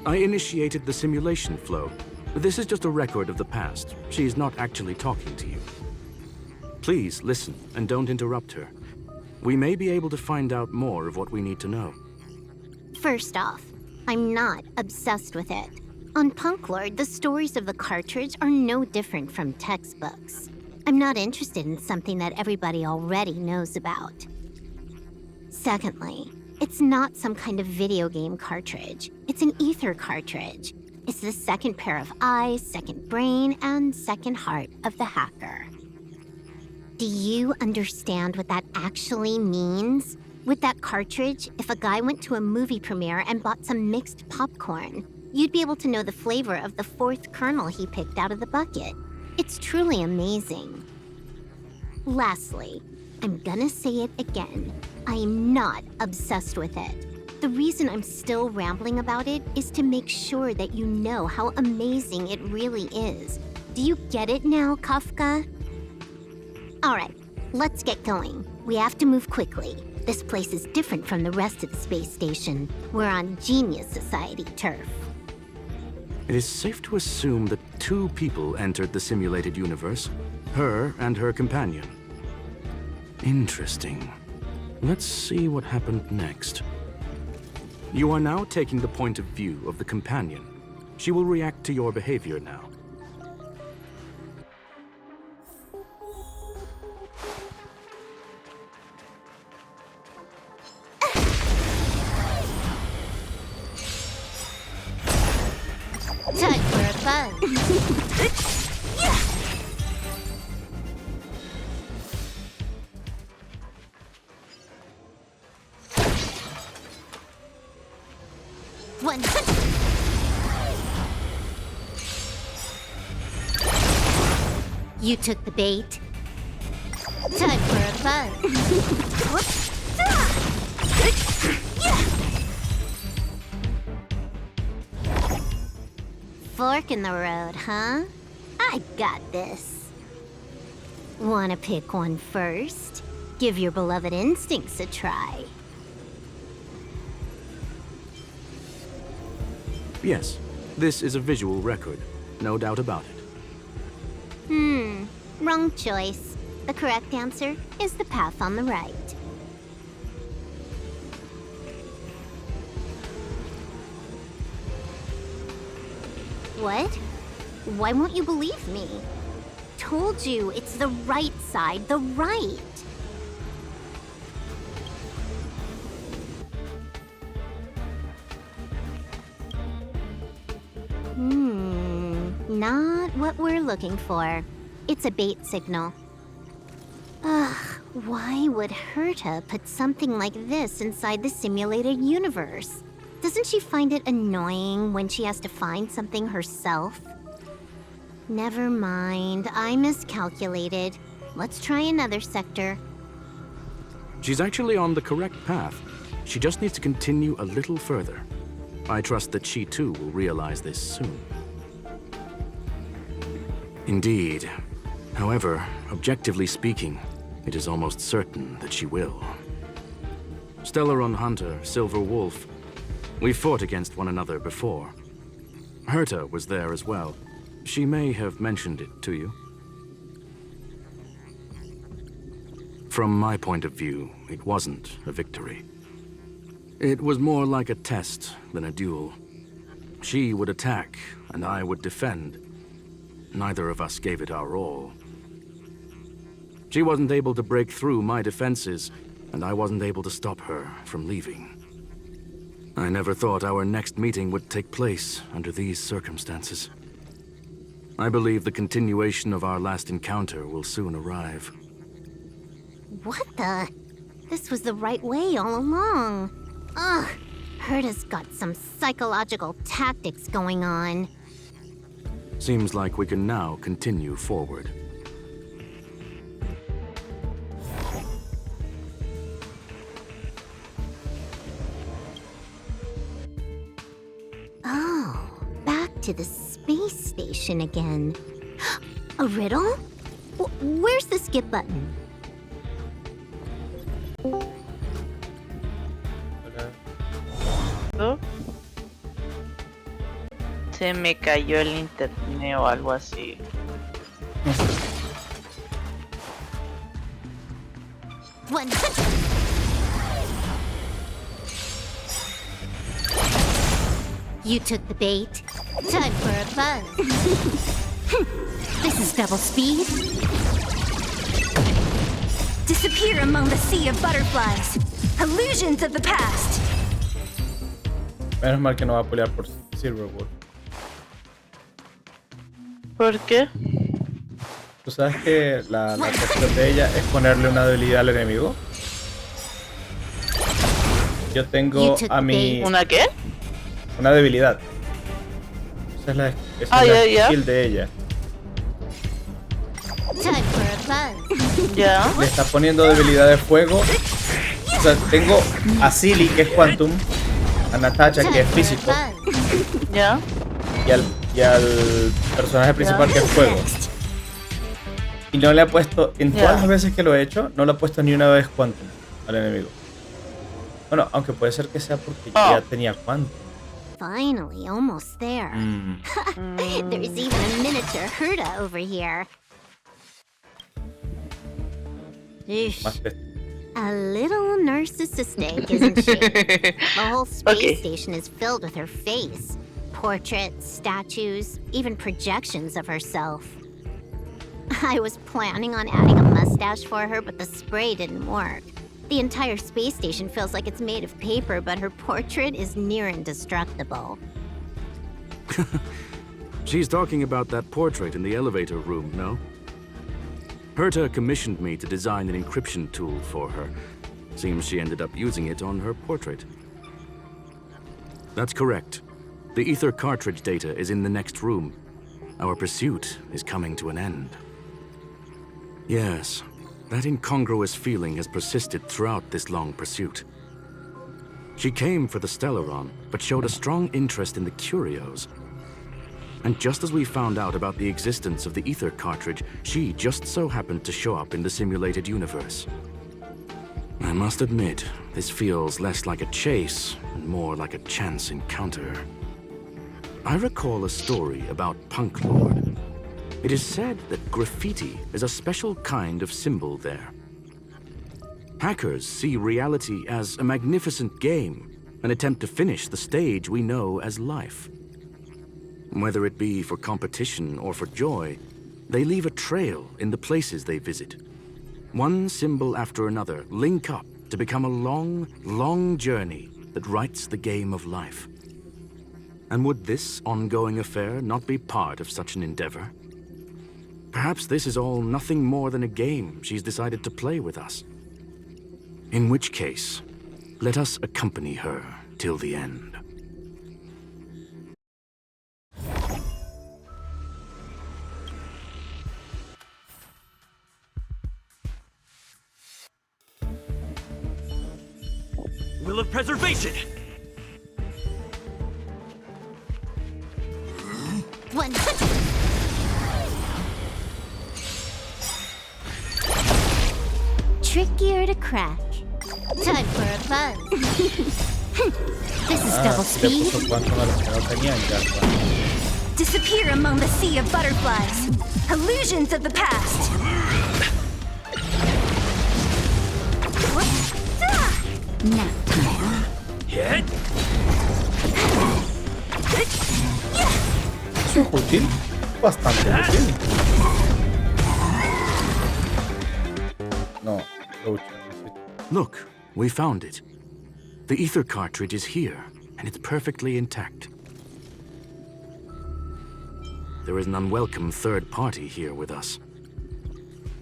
I initiated the simulation flow. This is just a record of the past. She's not actually talking to you. Please listen and don't interrupt her. We may be able to find out more of what we need to know. First off, I'm not obsessed with it. On Punklord, the stories of the cartridge are no different from textbooks. I'm not interested in something that everybody already knows about. Secondly, it's not some kind of video game cartridge. It's an Ether cartridge. It's the second pair of eyes, second brain, and second heart of the hacker. Do you understand what that actually means? With that cartridge, if a guy went to a movie premiere and bought some mixed popcorn, you'd be able to know the flavor of the fourth kernel he picked out of the bucket. It's truly amazing. Lastly, I'm gonna say it again. I am not obsessed with it. The reason I'm still rambling about it is to make sure that you know how amazing it really is. Do you get it now, Kafka? All right, let's get going. We have to move quickly. This place is different from the rest of the space station. We're on Genius Society turf. It is safe to assume that two people entered the simulated universe, her and her companion. Interesting. Let's see what happened next. You are now taking the point of view of the companion. She will react to your behavior now. Time for a buzz. You took the bait. Time for a buzz. Fork in the road, huh? I got this. Wanna pick one first? Give your beloved instincts a try. Yes, this is a visual record. No doubt about it. Wrong choice. The correct answer is the path on the right. What? Why won't you believe me? Told you, it's the right side, the right. Not what we're looking for. It's a bait signal. Ugh, why would Herta put something like this inside the simulated universe? Doesn't she find it annoying when she has to find something herself? Never mind, I miscalculated. Let's try another sector. She's actually on the correct path. She just needs to continue a little further. I trust that she too will realize this soon. Indeed. However, objectively speaking, it is almost certain that she will. Stellaron Hunter, Silver Wolf. We fought against one another before. Herta was there as well. She may have mentioned it to you. From my point of view, it wasn't a victory. It was more like a test than a duel. She would attack, and I would defend. Neither of us gave it our all. She wasn't able to break through my defenses, and I wasn't able to stop her from leaving. I never thought our next meeting would take place under these circumstances. I believe the continuation of our last encounter will soon arrive. What the? This was the right way all along. Ugh, Herta's got some psychological tactics going on. Seems like we can now continue forward. Oh, back to the space station again. A riddle? Where's the skip button? Se me cayó el internet o algo así. You took the bait. Time for a buzz. This is double speed. Disappear among the sea of butterflies. Illusions of the past. Menos mal que no va a pelear por Silverwood. ¿Por qué? ¿Tú sabes que la cuestión de ella es ponerle una debilidad al enemigo? Yo tengo a mi... ¿Una qué? Una debilidad. Esa es la skill de ella. Ya. Le está poniendo debilidad de fuego. O sea, tengo a Silly, que es Quantum, a Natasha, que es físico. Ya. Y al personaje principal, que es fuego. Y no le ha puesto, en todas las veces que lo he hecho, no le ha puesto ni una vez Quantum al enemigo. Bueno, aunque puede ser que sea porque ya tenía Quantum. Finally, almost there. There's even a miniature Herta over here. A little narcissistic, isn't she? The whole space station is filled with her face. Portraits, statues, even projections of herself. I was planning on adding a mustache for her, but the spray didn't work. The entire space station feels like it's made of paper, but her portrait is near indestructible. She's talking about that portrait in the elevator room, no? Herta commissioned me to design an encryption tool for her. Seems she ended up using it on her portrait. That's correct. The ether cartridge data is in the next room. Our pursuit is coming to an end. Yes, that incongruous feeling has persisted throughout this long pursuit. She came for the Stellaron, but showed a strong interest in the curios. And just as we found out about the existence of the ether cartridge, she just so happened to show up in the simulated universe. I must admit, this feels less like a chase and more like a chance encounter. I recall a story about Punk Lord. It is said that graffiti is a special kind of symbol there. Hackers see reality as a magnificent game, an attempt to finish the stage we know as life. Whether it be for competition or for joy, they leave a trail in the places they visit. One symbol after another link up to become a long, long journey that writes the game of life. And would this ongoing affair not be part of such an endeavor? Perhaps this is all nothing more than a game she's decided to play with us. In which case, let us accompany her till the end. Will of Preservation! Trickier to crack. Time for a buzz. This is double speed. Disappear among the sea of butterflies. Illusions of the past. útil. Bastante útil. No, Look, we found it. The ether cartridge is here, and it's perfectly intact. There is an unwelcome third party here with us.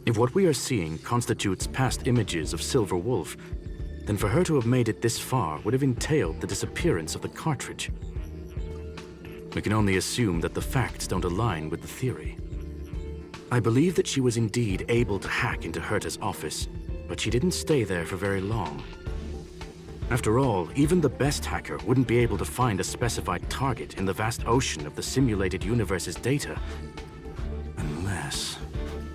If what we are seeing constitutes past images of Silver Wolf, then for her to have made it this far would have entailed the disappearance of the cartridge. We can only assume that the facts don't align with the theory. I believe that she was indeed able to hack into Herta's office, but she didn't stay there for very long. After all, even the best hacker wouldn't be able to find a specified target in the vast ocean of the simulated universe's data.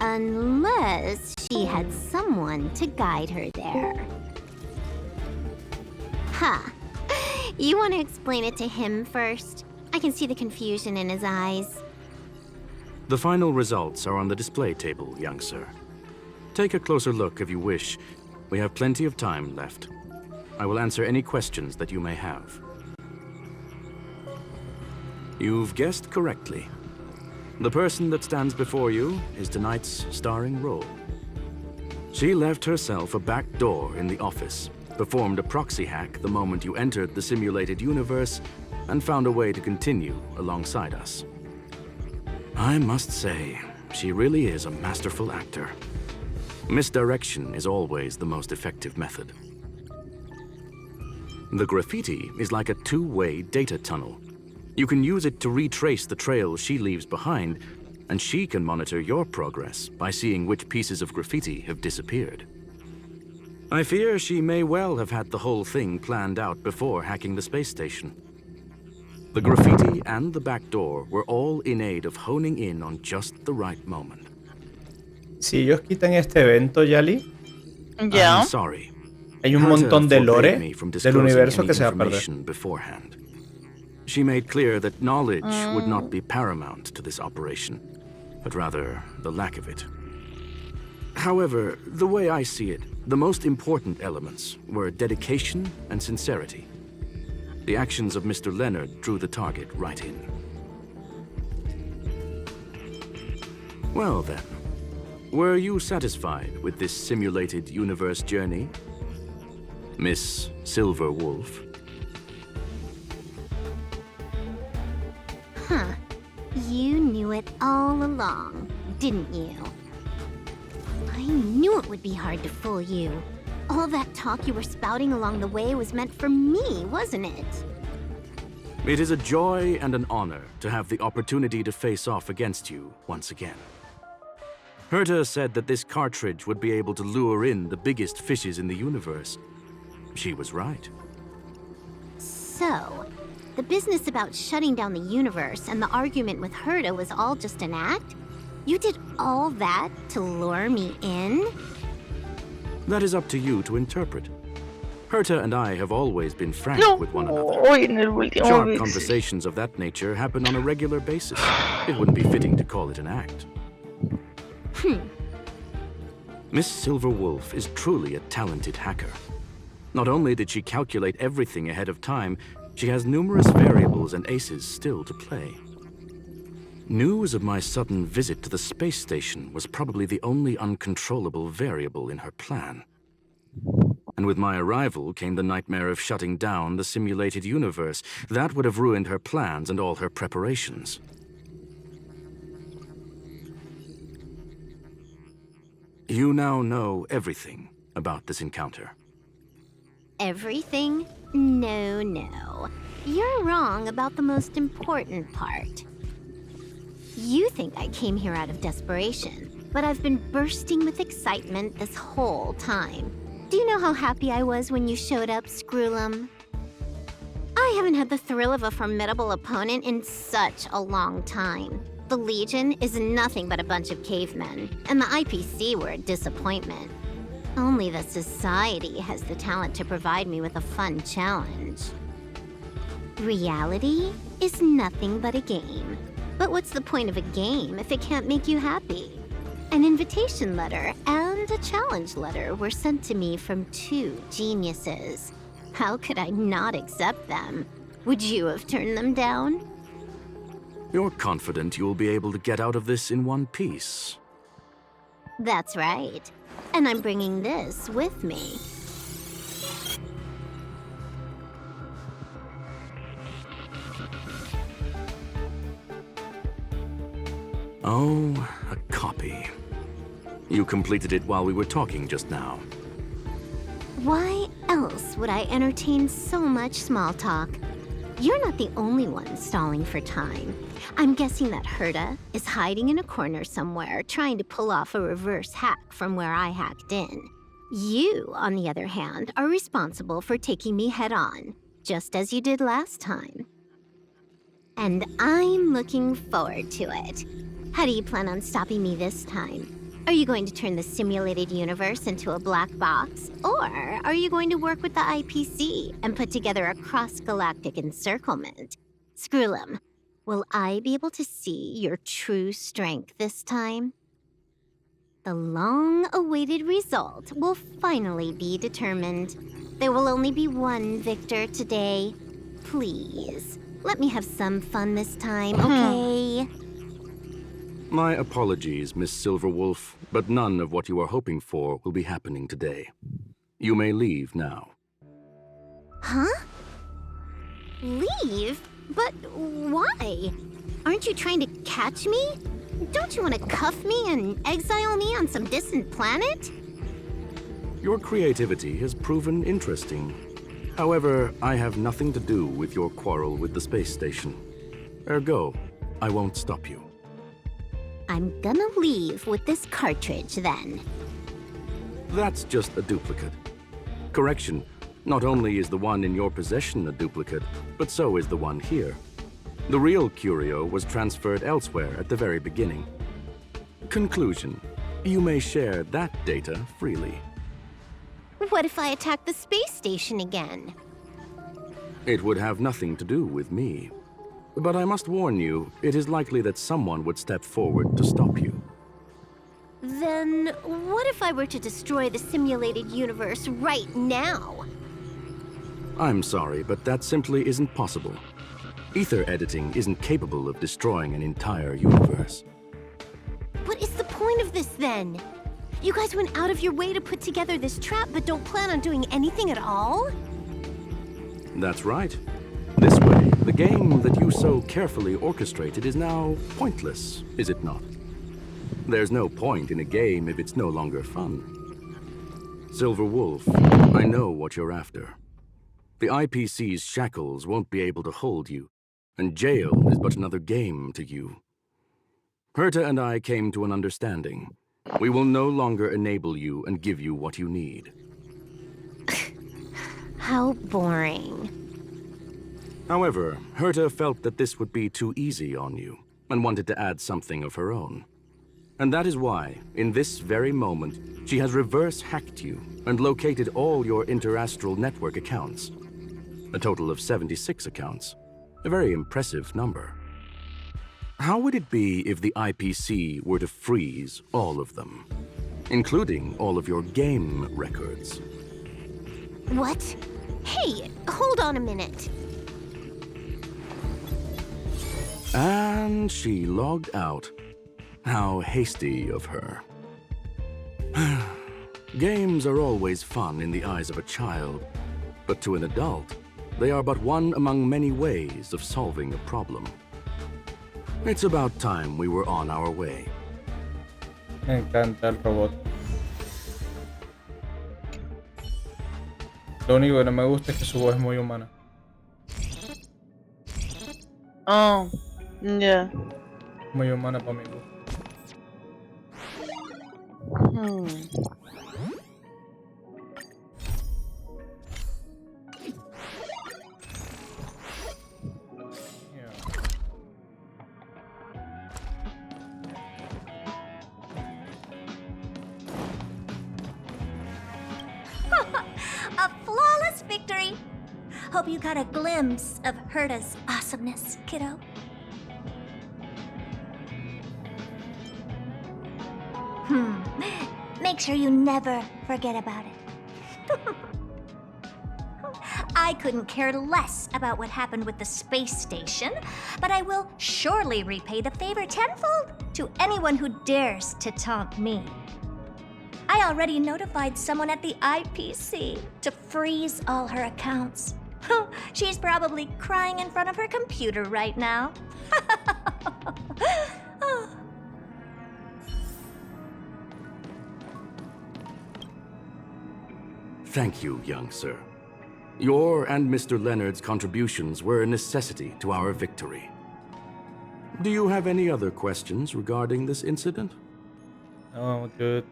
Unless she had someone to guide her there. Huh. You want to explain it to him first? I can see the confusion in his eyes. The final results are on the display table, young sir. Take a closer look if you wish. We have plenty of time left. I will answer any questions that you may have. You've guessed correctly. The person that stands before you is tonight's starring role. She left herself a back door in the office, performed a proxy hack the moment you entered the simulated universe, and found a way to continue alongside us. I must say, she really is a masterful actor. Misdirection is always the most effective method. The graffiti is like a two-way data tunnel. You can use it to retrace the trail she leaves behind, and she can monitor your progress by seeing which pieces of graffiti have disappeared. I fear she may well have had the whole thing planned out before hacking the space station. The graffiti and the back door were all in aid of honing in on just the right moment. Si ellos quitan este evento, Yali, Yeah. I'm sorry. hay un montón de lore del universo que se va a perder. Beforehand. She made clear that knowledge would not be paramount to this operation, but rather the lack of it. However, the way I see it, the most important elements were dedication and sincerity. The actions of Mr. Leonard drew the target right in. Well then, were you satisfied with this simulated universe journey, Miss Silver Wolf? Huh. You knew it all along, didn't you? I knew it would be hard to fool you. All that talk you were spouting along the way was meant for me, wasn't it? It is a joy and an honor to have the opportunity to face off against you once again. Herta said that this cartridge would be able to lure in the biggest fishes in the universe. She was right. So, the business about shutting down the universe and the argument with Herta was all just an act? You did all that to lure me in? That is up to you to interpret. Herta and I have always been frank with one another. Sharp conversations of that nature happen on a regular basis. It wouldn't be fitting to call it an act. Miss Silver Wolf is truly a talented hacker. Not only did she calculate everything ahead of time, she has numerous variables and aces still to play. News of my sudden visit to the space station was probably the only uncontrollable variable in her plan. And with my arrival came the nightmare of shutting down the simulated universe. That would have ruined her plans and all her preparations. You now know everything about this encounter. Everything? No. You're wrong about the most important part. You think I came here out of desperation, but I've been bursting with excitement this whole time. Do you know how happy I was when you showed up, Screwlum? I haven't had the thrill of a formidable opponent in such a long time. The Legion is nothing but a bunch of cavemen, and the IPC were a disappointment. Only the Society has the talent to provide me with a fun challenge. Reality is nothing but a game. But what's the point of a game if it can't make you happy? An invitation letter and a challenge letter were sent to me from two geniuses. How could I not accept them? Would you have turned them down? You're confident you'll be able to get out of this in one piece. That's right. And I'm bringing this with me. Oh, a copy. You completed it while we were talking just now. Why else would I entertain so much small talk? You're not the only one stalling for time. I'm guessing that Herta is hiding in a corner somewhere, trying to pull off a reverse hack from where I hacked in. You, on the other hand, are responsible for taking me head-on, just as you did last time. And I'm looking forward to it. How do you plan on stopping me this time? Are you going to turn the simulated universe into a black box? Or are you going to work with the IPC and put together a cross-galactic encirclement? Screwlum, will I be able to see your true strength this time? The long-awaited result will finally be determined. There will only be one victor today. Please, let me have some fun this time, okay? My apologies, Miss Silverwolf, but none of what you are hoping for will be happening today. You may leave now. Huh? Leave? But why? Aren't you trying to catch me? Don't you want to cuff me and exile me on some distant planet? Your creativity has proven interesting. However, I have nothing to do with your quarrel with the space station. Ergo, I won't stop you. I'm gonna leave with this cartridge, then. That's just a duplicate. Correction, not only is the one in your possession a duplicate, but so is the one here. The real curio was transferred elsewhere at the very beginning. Conclusion, you may share that data freely. What if I attack the space station again? It would have nothing to do with me. But I must warn you, it is likely that someone would step forward to stop you. Then what if I were to destroy the simulated universe right now? I'm sorry, but that simply isn't possible. Ether editing isn't capable of destroying an entire universe. What is the point of this, then? You guys went out of your way to put together this trap, but don't plan on doing anything at all? That's right. This way, the game that you so carefully orchestrated is now pointless, is it not? There's no point in a game if it's no longer fun. Silverwolf, I know what you're after. The IPC's shackles won't be able to hold you, and jail is but another game to you. Herta and I came to an understanding. We will no longer enable you and give you what you need. How boring. However, Herta felt that this would be too easy on you, and wanted to add something of her own. And that is why, in this very moment, she has reverse-hacked you and located all your interastral network accounts. A total of 76 accounts. A very impressive number. How would it be if the IPC were to freeze all of them, including all of your game records? What? Hey, hold on a minute. And she logged out. How hasty of her. Games are always fun in the eyes of a child, but to an adult, they are but one among many ways of solving a problem. It's about time we were on our way. Me encanta el robot. Lo único que no me gusta es que su voz es muy humana. Oh, yeah. Muy humana para mi gusto. A flawless victory! Hope you got a glimpse of Herta's awesomeness, kiddo. Make sure you never forget about it. I couldn't care less about what happened with the space station, but I will surely repay the favor tenfold to anyone who dares to taunt me. I already notified someone at the IPC to freeze all her accounts. She's probably crying in front of her computer right now. Thank you, young sir. Your and Mr. Leonard's contributions were a necessity to our victory. Do you have any other questions regarding this incident? Oh, good.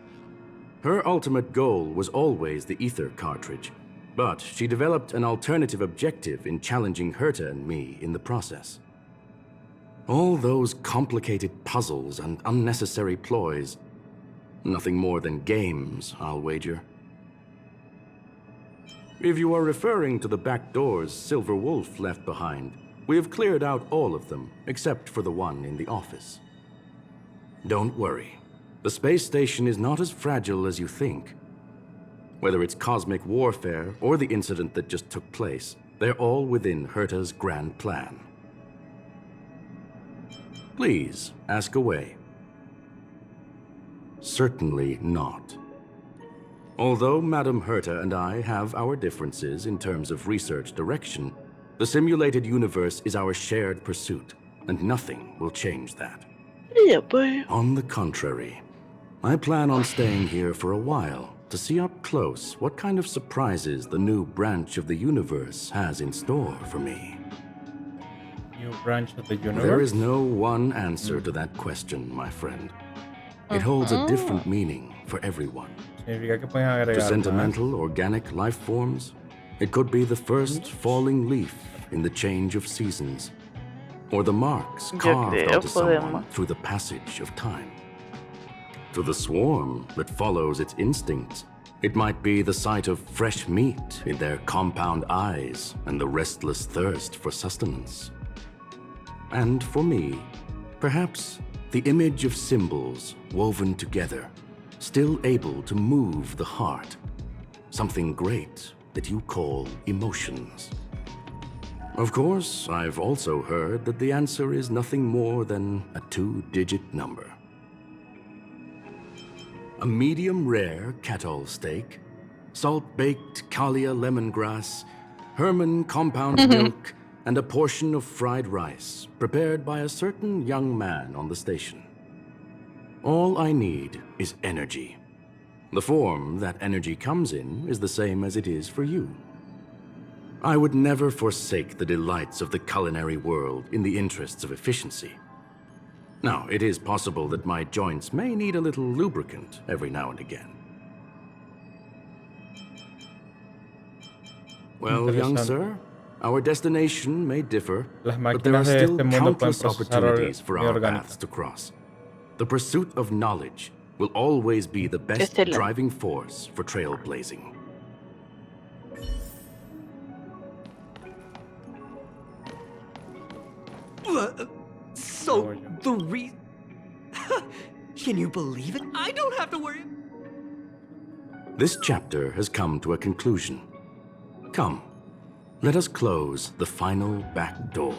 Her ultimate goal was always the ether cartridge, but she developed an alternative objective in challenging Herta and me in the process. All those complicated puzzles and unnecessary ploys, nothing more than games, I'll wager. If you are referring to the back doors Silver Wolf left behind, we have cleared out all of them, except for the one in the office. Don't worry. The space station is not as fragile as you think. Whether it's cosmic warfare or the incident that just took place, they're all within Herta's grand plan. Please, ask away. Certainly not. Although Madame Herta and I have our differences in terms of research direction, the simulated universe is our shared pursuit, and nothing will change that. Yeah, boy. On the contrary, I plan on staying here for a while to see up close what kind of surprises the new branch of the universe has in store for me. New branch of the universe? There is no one answer to that question, my friend. It holds a different meaning for everyone. Significa que pueden agregar To más. sentimental, organic life forms, it could be the first falling leaf in the change of seasons, or the marks carved onto someone through the passage of time. To the swarm that follows its instincts, it might be the sight of fresh meat in their compound eyes and the restless thirst for sustenance. And for me, perhaps the image of symbols woven together, still able to move the heart, something great that you call emotions. Of course, I've also heard that the answer is nothing more than a 2-digit number. A medium rare Catol steak, salt-baked Kalia lemongrass, Herman compound milk, and a portion of fried rice prepared by a certain young man on the station. All I need is energy. The form that energy comes in is the same as it is for you. I would never forsake the delights of the culinary world in the interests of efficiency. Now, it is possible that my joints may need a little lubricant every now and again. Well, young sir, our destination may differ, but there are still countless opportunities for our paths to cross. The pursuit of knowledge will always be the best driving force for trailblazing. So, Can you believe it? I don't have to worry. This chapter has come to a conclusion. Come, let us close the final back door.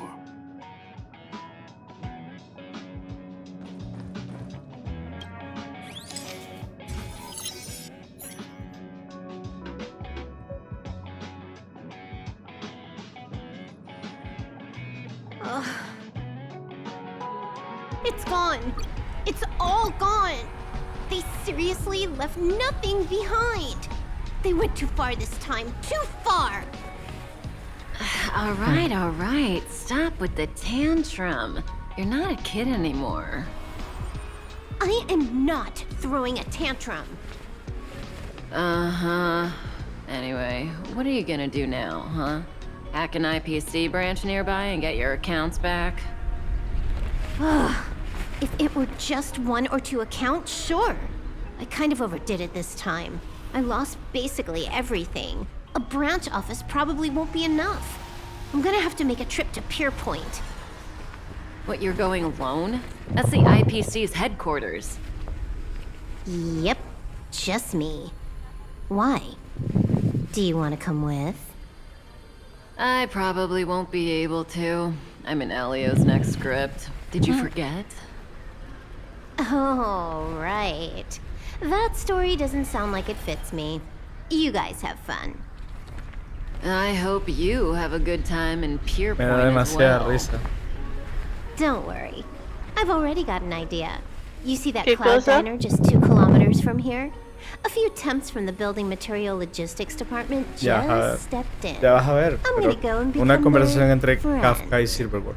It's gone. It's all gone. They seriously left nothing behind. They went too far this time. Too far. All right. Stop with the tantrum. You're not a kid anymore. I am not throwing a tantrum. Uh-huh. Anyway, what are you gonna do now, huh? Hack an IPC branch nearby and get your accounts back? If it were just 1 or 2 accounts, sure. I kind of overdid it this time. I lost basically everything. A branch office probably won't be enough. I'm gonna have to make a trip to Pierpoint. What, you're going alone? That's the IPC's headquarters. Yep, just me. Why? Do you want to come with? I probably won't be able to. I'm in Elio's next script. Did you forget? Oh, right. That story doesn't sound like it fits me. You guys have fun. I hope you have a good time in Pier Me Point da as demasiada well. risa. Don't worry. I've already got an idea. You see that ¿Qué cloud cosa? diner just 2 kilometers from here? A few temps from the building material logistics department Ya, a ver. just stepped in. Ya vas a ver. I'm Pero gonna go and una become conversación their entre friend. Kafka y Silverwood.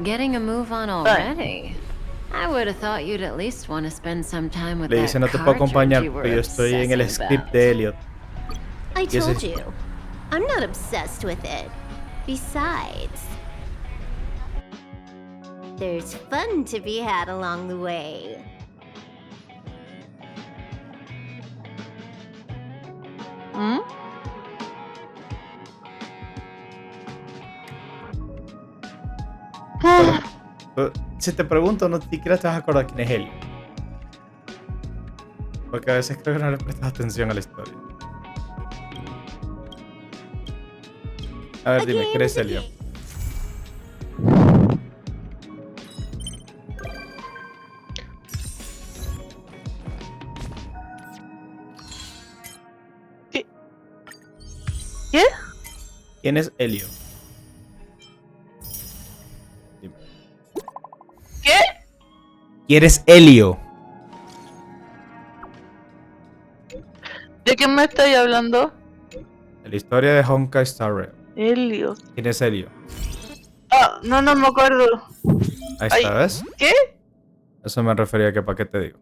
Getting a move on already. I would have thought you'd at least want to spend some time with Le that dice no te puedo acompañar, cartridge you were pero yo estoy en el obsessing script about. de Elliot. I Y ese- told you. I'm not obsessed with it. Besides, there's fun to be had along the way. ¿Mm? Si te pregunto, no ni siquiera te vas a acordar quién es Elliot. Porque a veces creo que no le prestas atención a la historia. A ver, dime, ¿quién es Elliot? ¿Qué? ¿Quién es Elliot? Dime. ¿Qué? ¿Quién es Elliot? ¿De qué me estáis hablando? De la historia de Honkai Star Rail. Helio. ¿Quién es Elliot? Ah, no me acuerdo. Ahí Ay, está, ¿ves? ¿Qué? Eso me refería a que para qué te digo.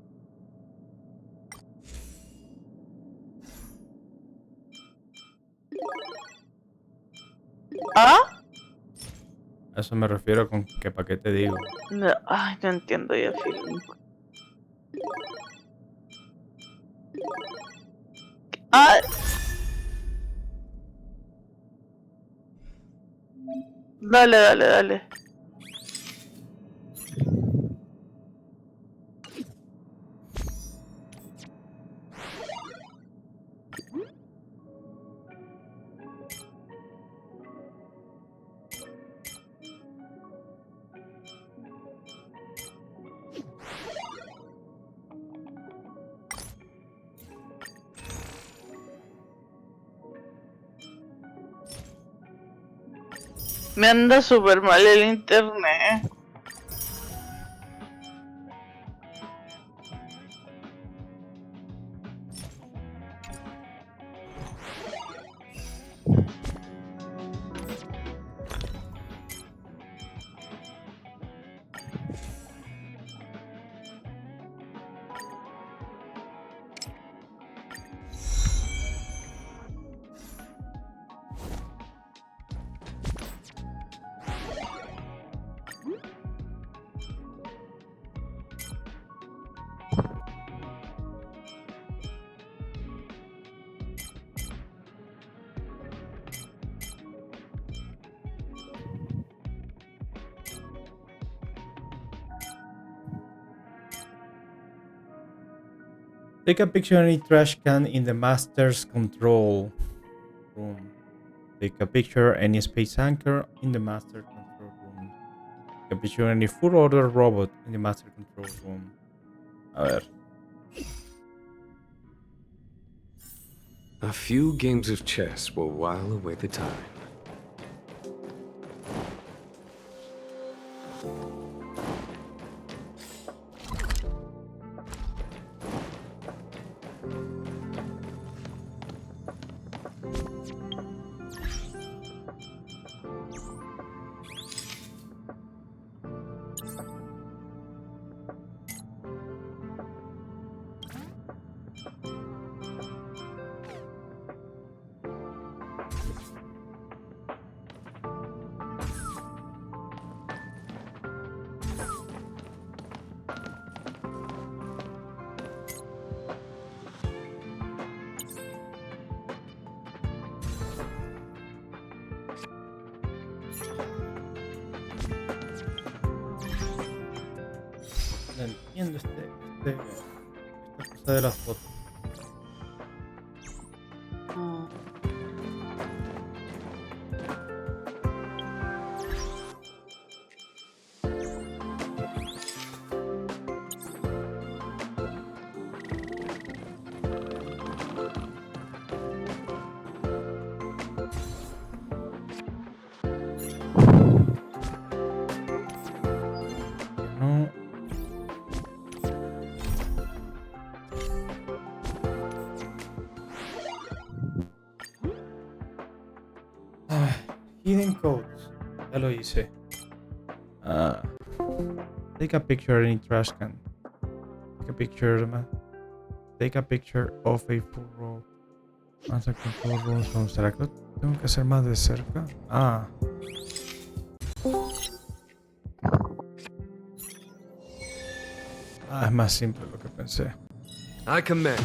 ¿Ah? A eso me refiero con que para qué te digo. No, ay, no entiendo ya, Philip. Ah. Dale. Me anda súper mal el internet. Take a picture of any trash can in the master's control room. Take a picture of any space anchor in the master control room. Take a picture of any full order robot in the master control room. A ver. A few games of chess will while away the time. No entiendo esta cosa de las fotos. Hidden codes. Ya lo hice. Take a picture in trash can. Take a picture, man. Take a picture of a furrow. ¿Será que lo tengo que hacer más de cerca? Es más simple de lo que pensé. I command.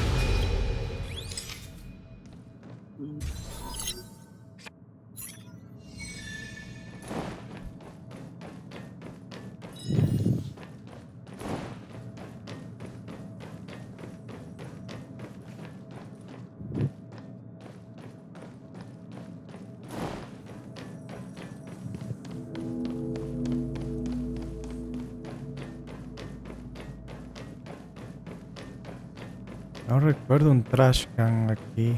No recuerdo un trash can aquí.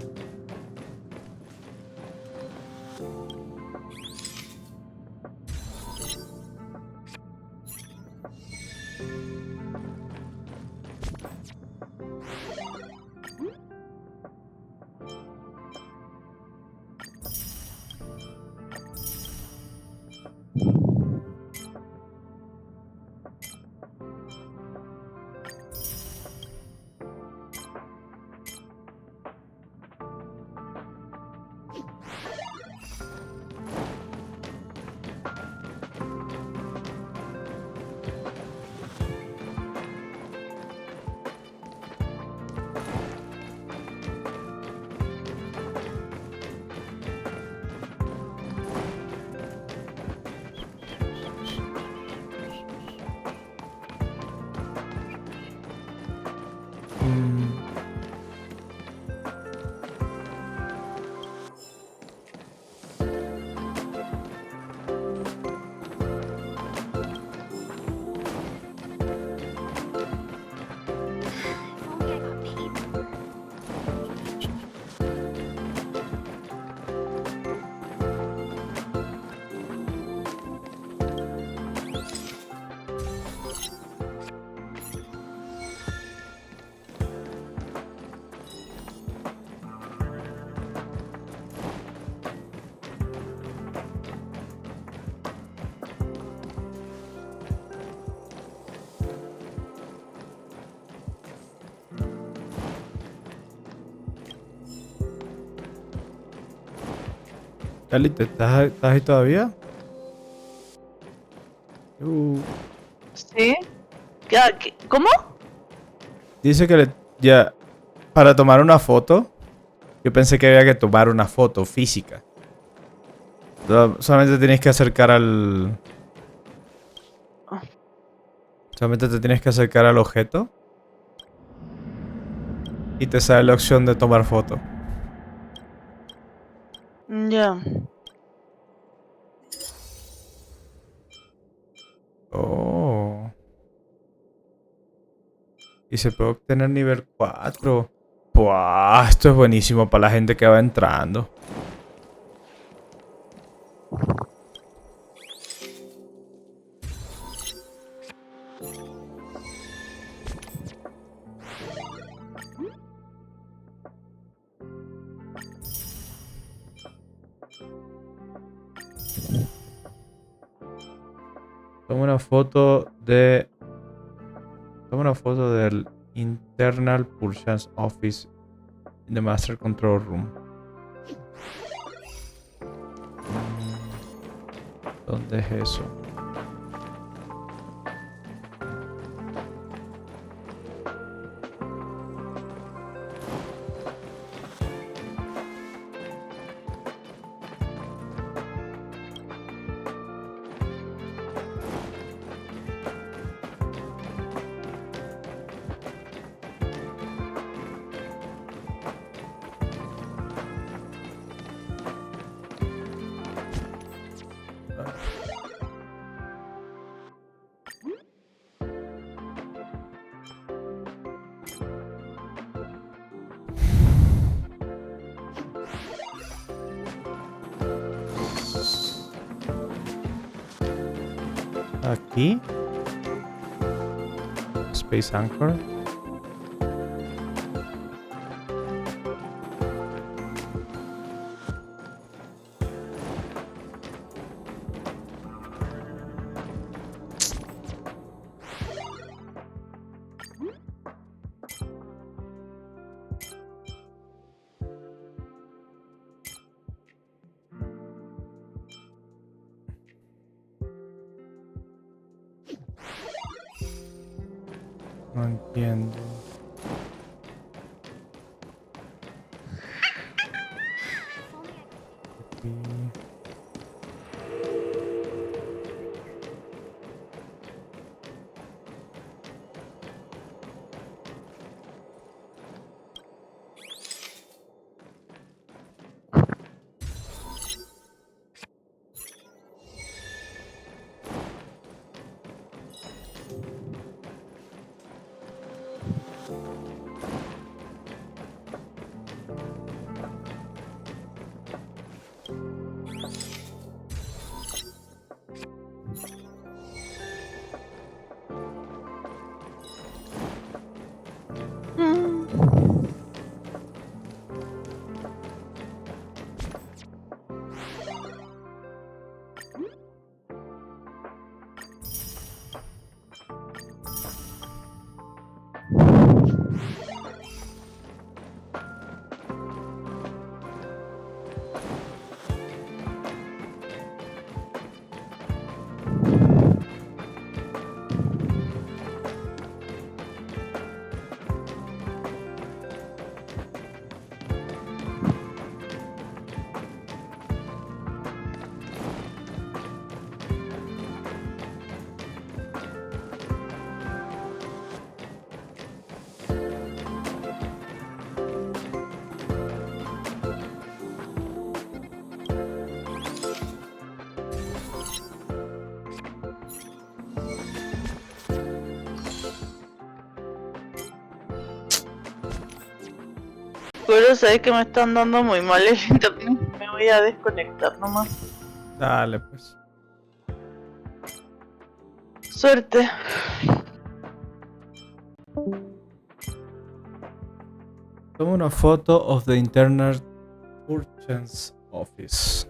Cali, ¿estás ahí todavía? ¿Sí? ¿Cómo? Dice que ya para tomar una foto. Yo pensé que había que tomar una foto física. Solamente tienes que acercar al... Solamente te tienes que acercar al objeto. Y te sale la opción de tomar foto. Ya. Oh. Y se puede obtener nivel 4. Buah, esto es buenísimo para la gente que va entrando. Toma una foto de... Toma una foto del Internal Purchase Office in the Master Control Room. ¿Dónde es eso? Aquí. Space Anchor. No entiendo. Aquí. Pero sabes que me están dando muy mal el internet. Me voy a desconectar nomás. Dale, pues. Suerte. Toma una foto of the Internet Purchase Office.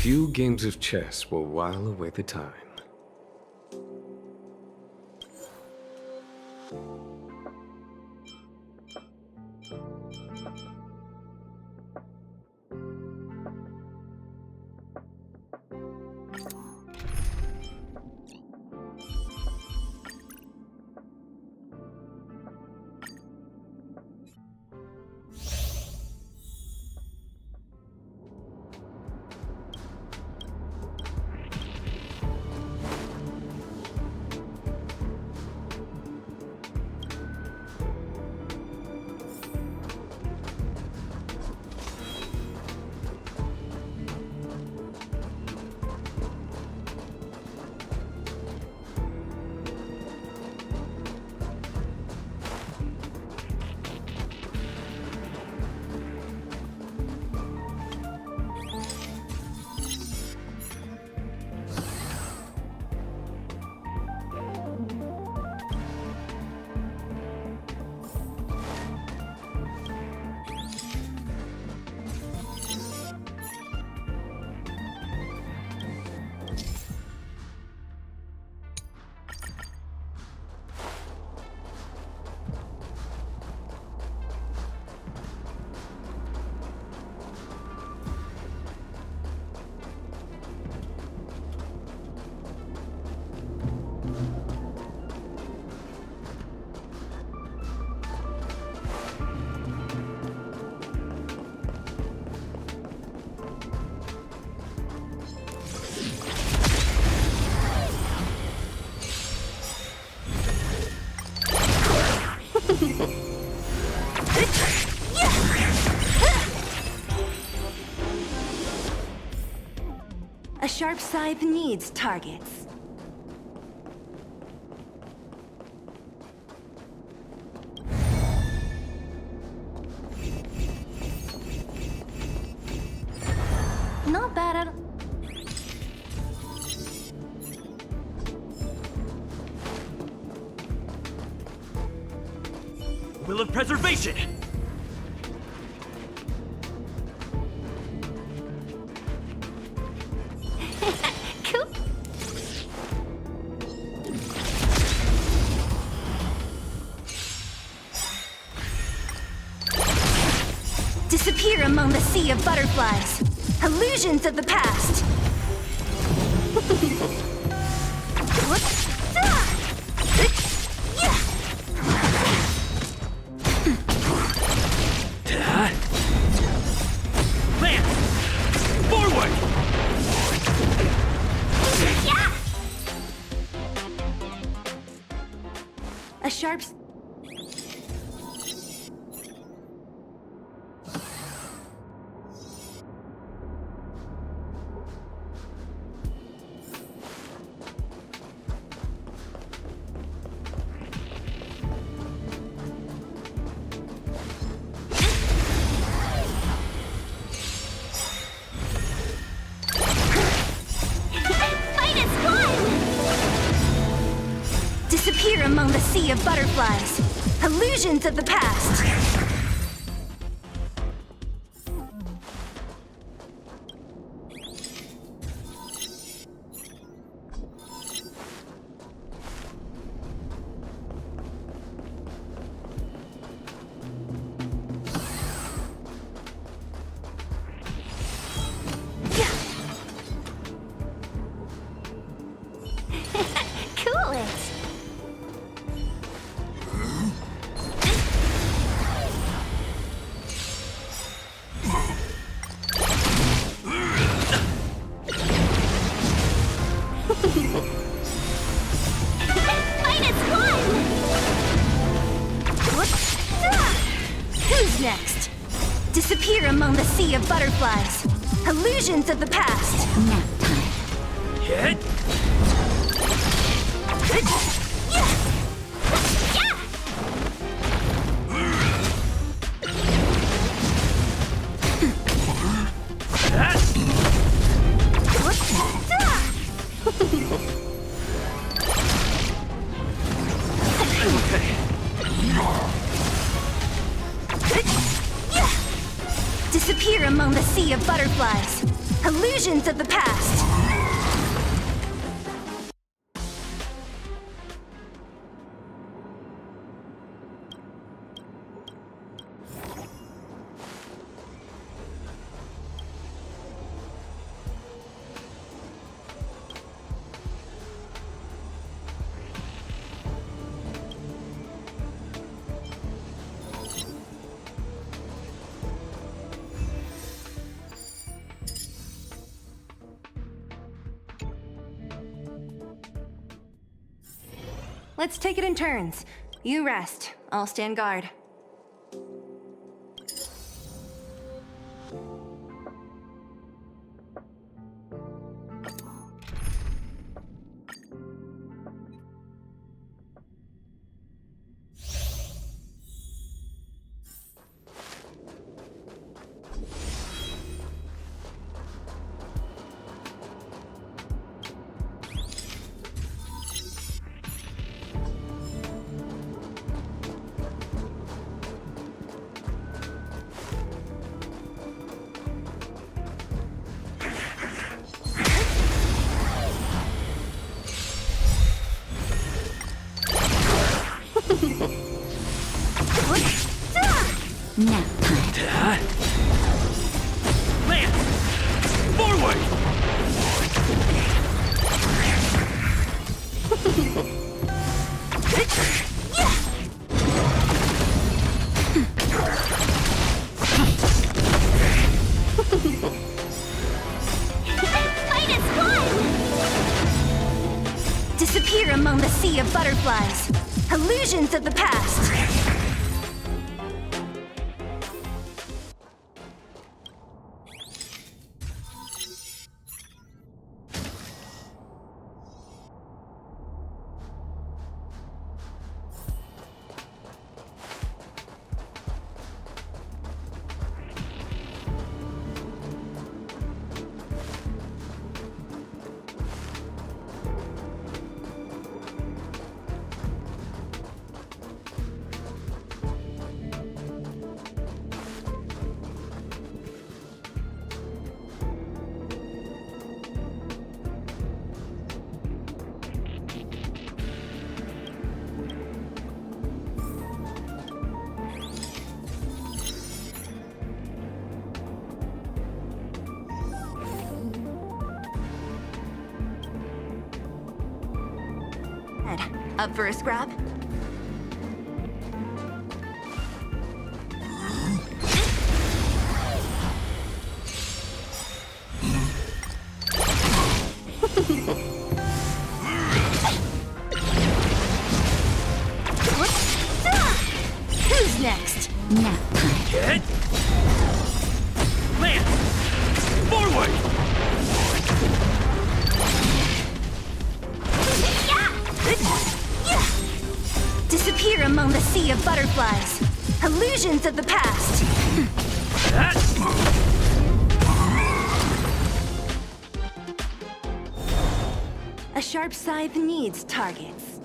few games of chess will while away the time. A sharp scythe needs targets. Not bad at all. Will of Preservation! Cool. Disappear among the sea of butterflies. Illusions of the past. Lance! Forward! A sharp... Fight is fun! Disappear among the sea of butterflies. Illusions of the past. Cool it. Fight is fun! Who's next? Disappear among the sea of butterflies. Illusions of the past. Nap time. Hit! Disappear among the sea of butterflies. Illusions of the past. Let's take it in turns. You rest. I'll stand guard. Nap time. Lance! Forward! Fight is fun! Disappear among the sea of butterflies. Illusions of the past. Up for a scrap? Who's next? Nap time. Hit! Lance! Forward! Disappear among the sea of butterflies. Illusions of the past. A sharp scythe needs targets.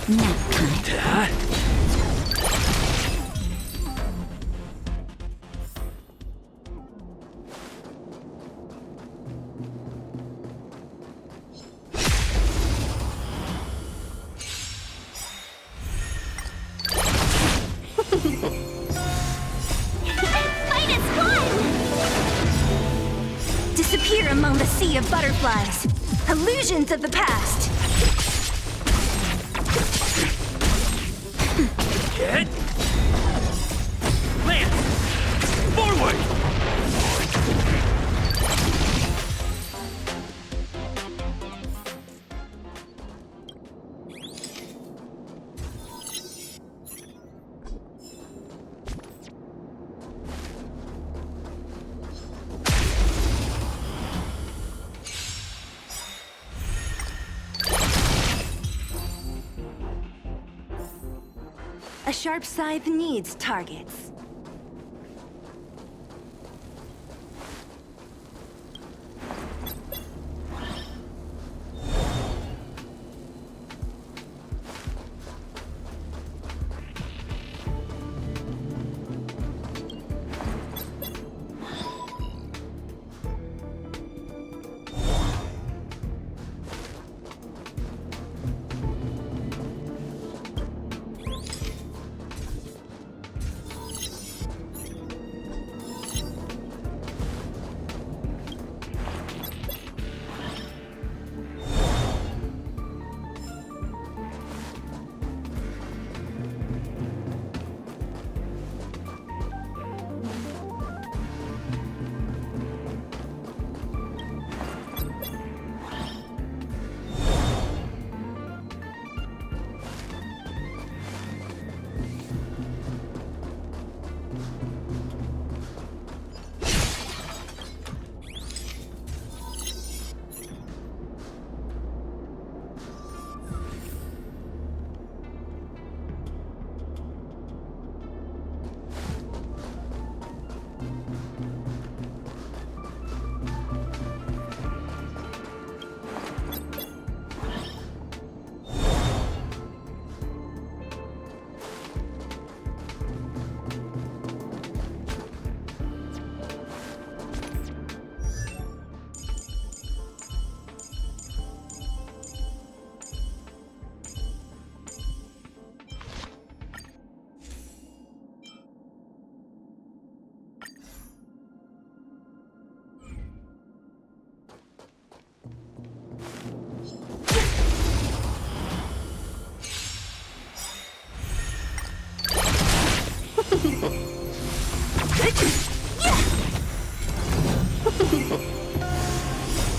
Nap time. Fight is fun! Disappear among the sea of butterflies. Illusions of the past. Hit! Lance! Forward! A sharp scythe needs targets.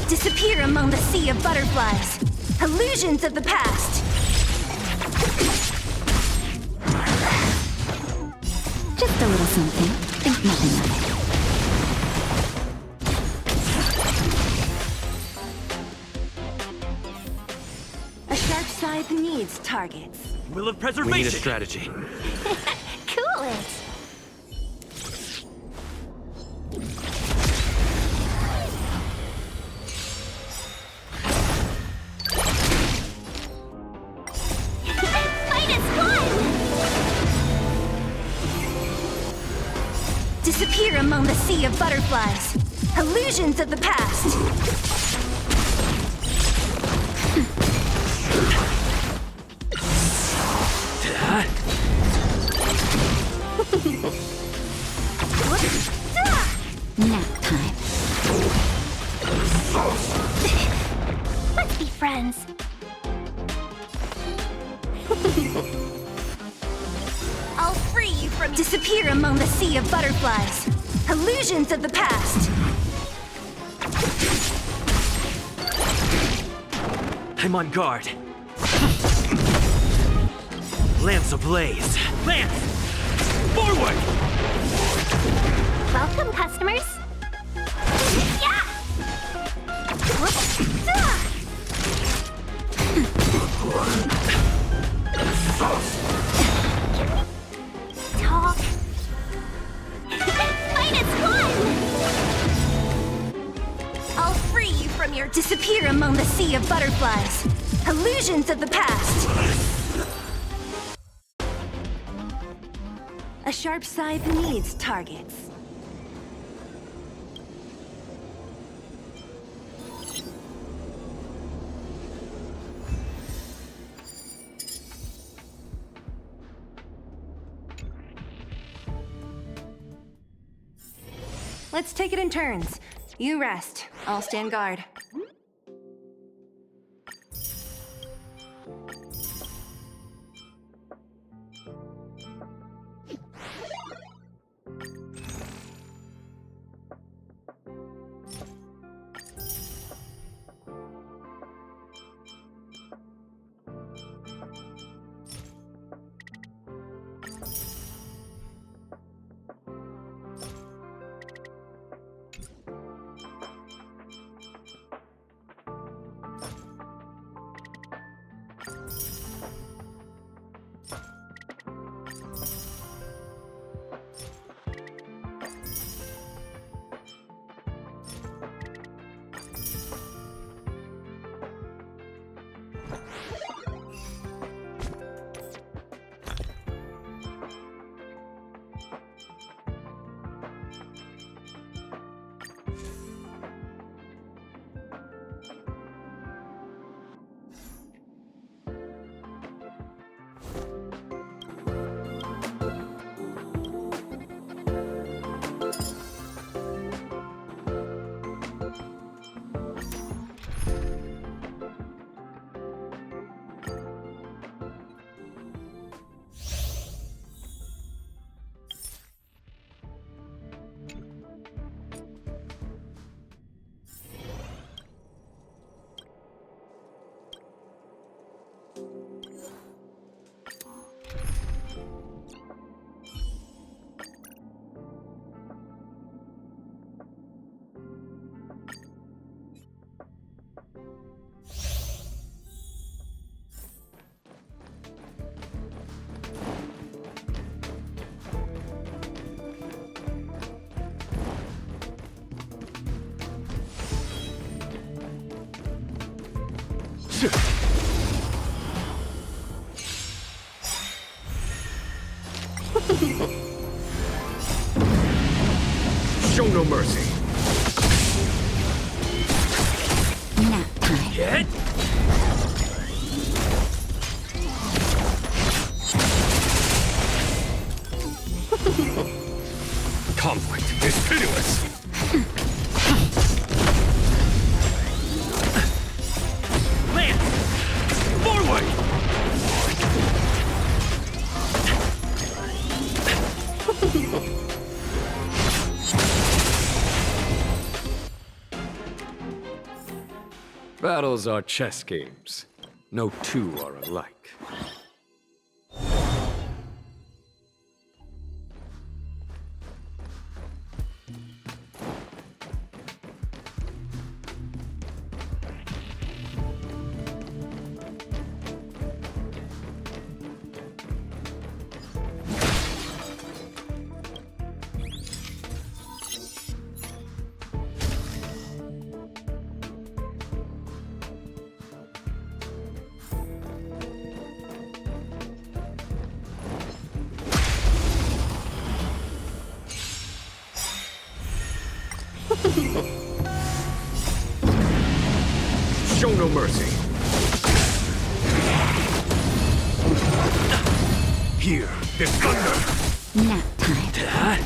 Disappear among the sea of butterflies. Illusions of the past. Just a little something. Think nothing of it. A sharp scythe needs targets. Will of preservation! We need a strategy. Cool it. Fight is fun! disappear among the sea of butterflies. Illusions of the past. Nap time. Let's be friends. I'll free you from disappear among the sea of butterflies. Illusions of the past. I'm on guard. Lance ablaze. Lance! Forward! Welcome, customers. Yeah! Talk. -1! I'll free you from your disappear among the sea of butterflies. Illusions of the past. A sharp scythe needs targets. Let's take it in turns. You rest. I'll stand guard. Show no mercy. Nap time. Hit! Conflict is pitiless. Lance! Forward! Battles are chess games. No two are alike. no mercy. Here, this thunder. Nap time.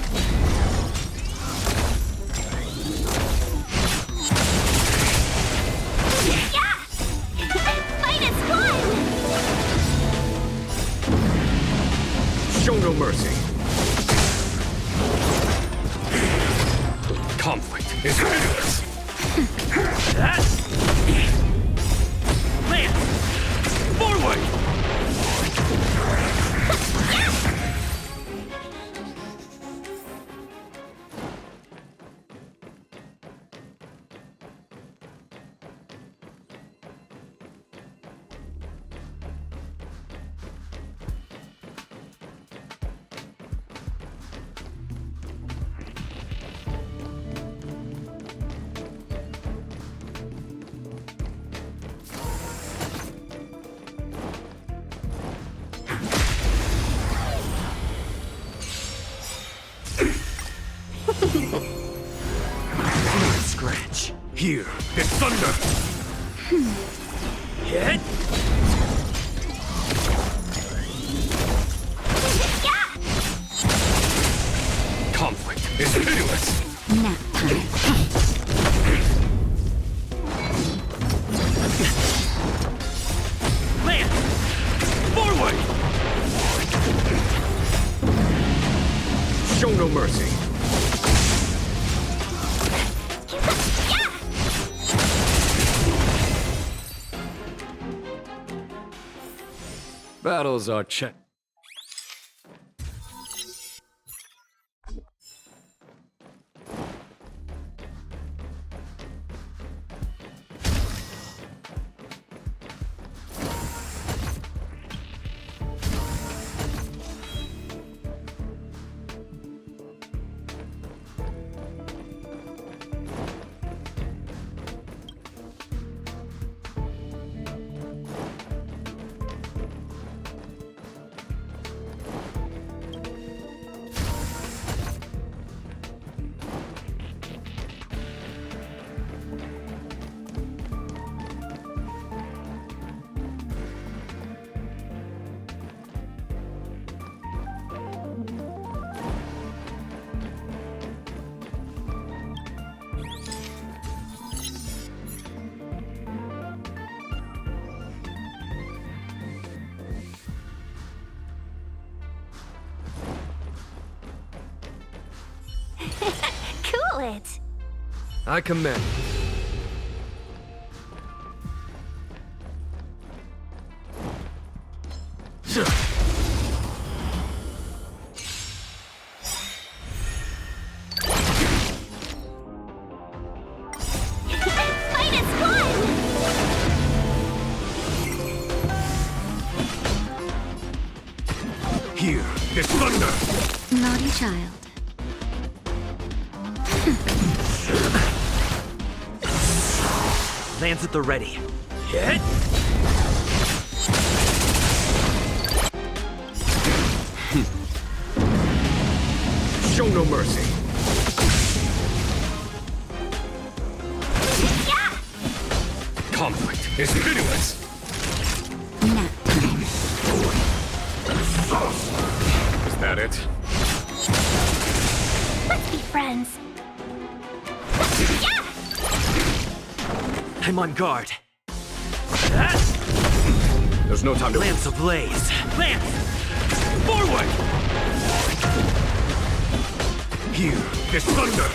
Fight is fun! Show no mercy. Conflict is pitiless. Lance! Forward! Scratch. Here, this thunder. Hit! Conflict is pitiless. Nap time. Lance! Forward! Show no mercy. Battles are check. Cool it. I commend. Fight is fun! Here, this thunder. Naughty child. Lance at the ready. Hit! Show no mercy. Conflict is pitiless. Nap time. Is that it? Let's be friends. I'm on guard. There's no time to Lance ablaze. Lance! Forward! Here, this thunder.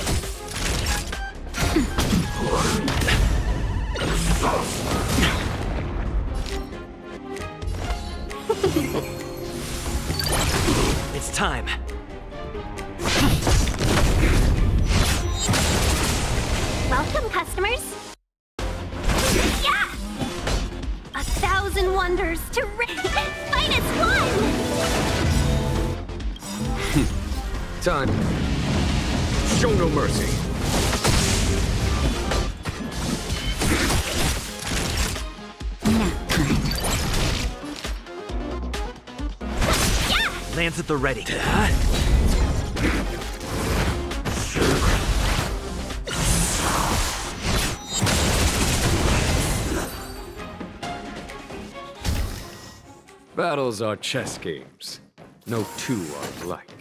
It's time. Welcome, customers. Yeah! 1,000 wonders to fight is fun! Time. Show no mercy. Nap time. Lance at the ready. Battles are chess games. No two are alike.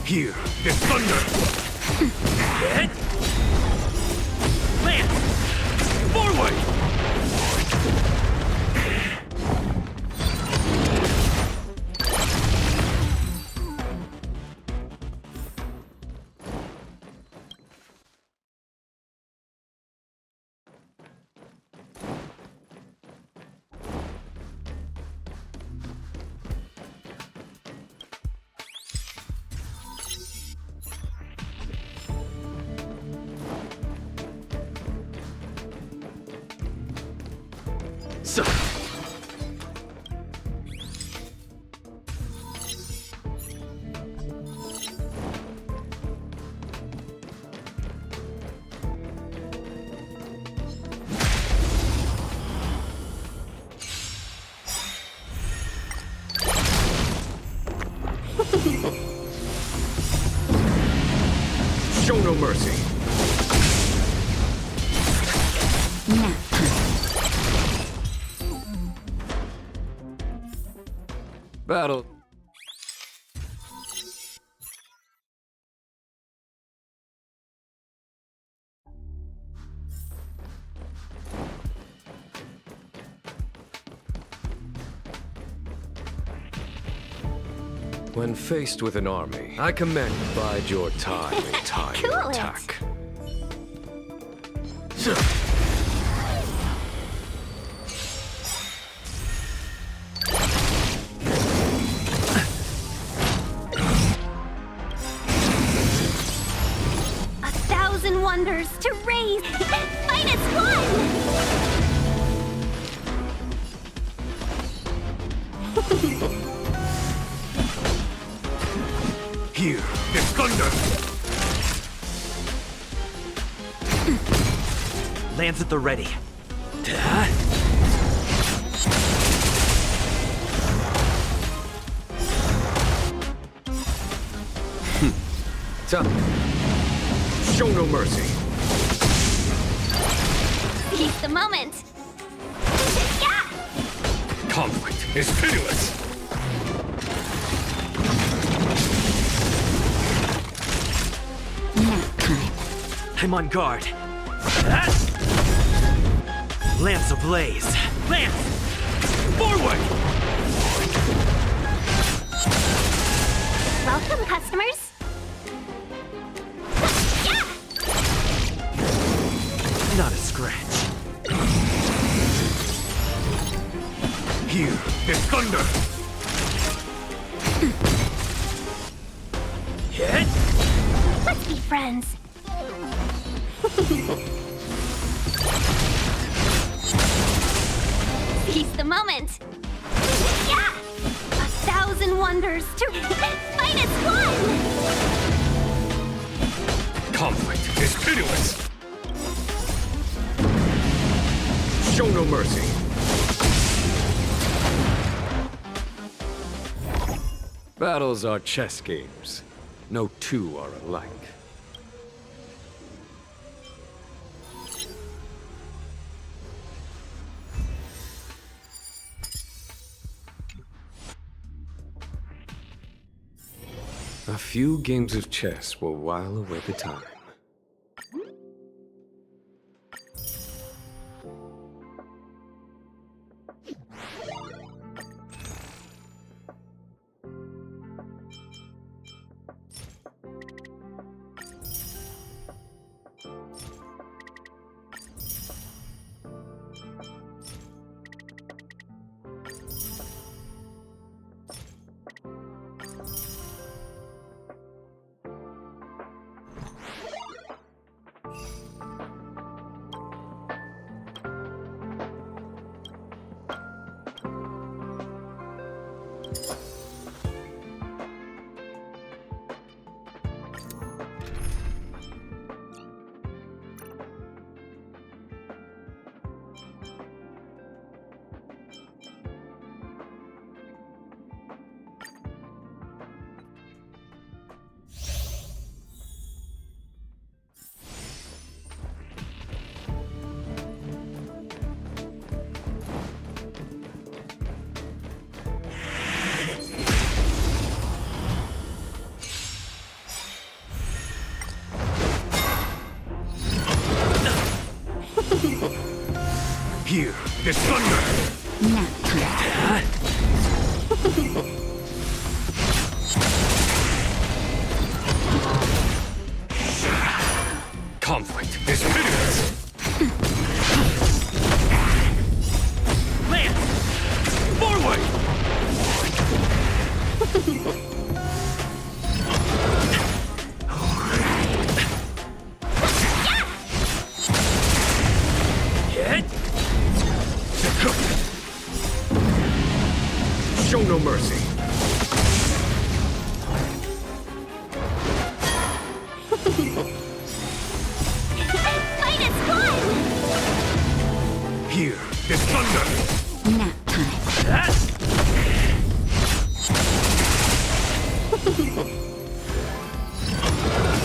Here, the thunder! Hit! Lance! Forward! So. Show no mercy. Battle. When faced with an army, I commend you to bide your time and time Cool your it. attack. A thousand wonders to raise minus one! Here, the thunder! Lands at the ready. Show no mercy. Seize the moment! Yeah! Conflict is pitiless. I'm on guard. Lance ablaze. Lance! Forward! Welcome, customers! Yeah! Not a scratch. Here, the thunder! Hit! Let's be friends. Seize the moment. Yeah! A thousand wonders to minus one! Conflict is pitiless. Show no mercy. Battles are chess games. No two are alike. A few games of chess will while away the time. Here, this thunder! Nap time. Conflict is hideous! Lance! Forward! Hit! Show no mercy! Fight is fun! Here, this thunder! Nap time.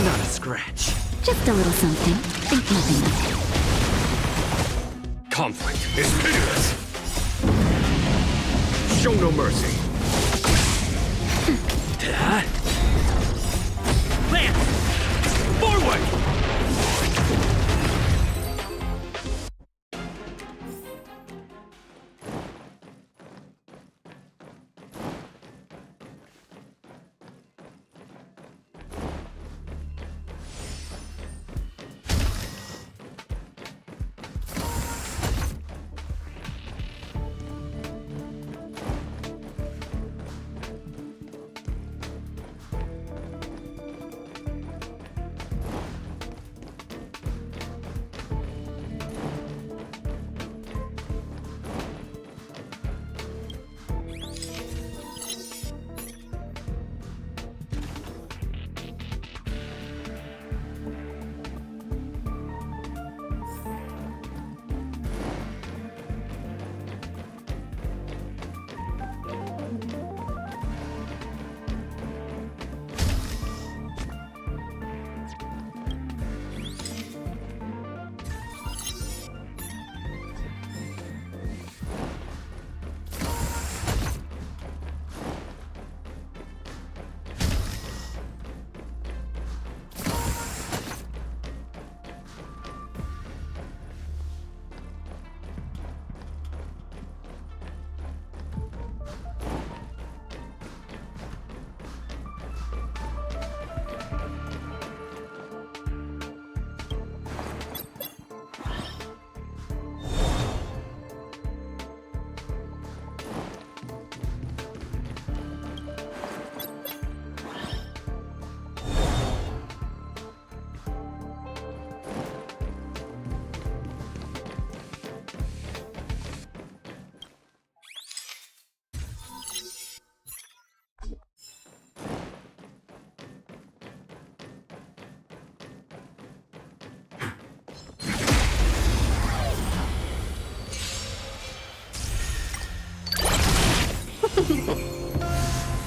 Not a scratch. Just a little something. Think nothing of it. Conflict is hideous! Show no mercy! Lance! Forward!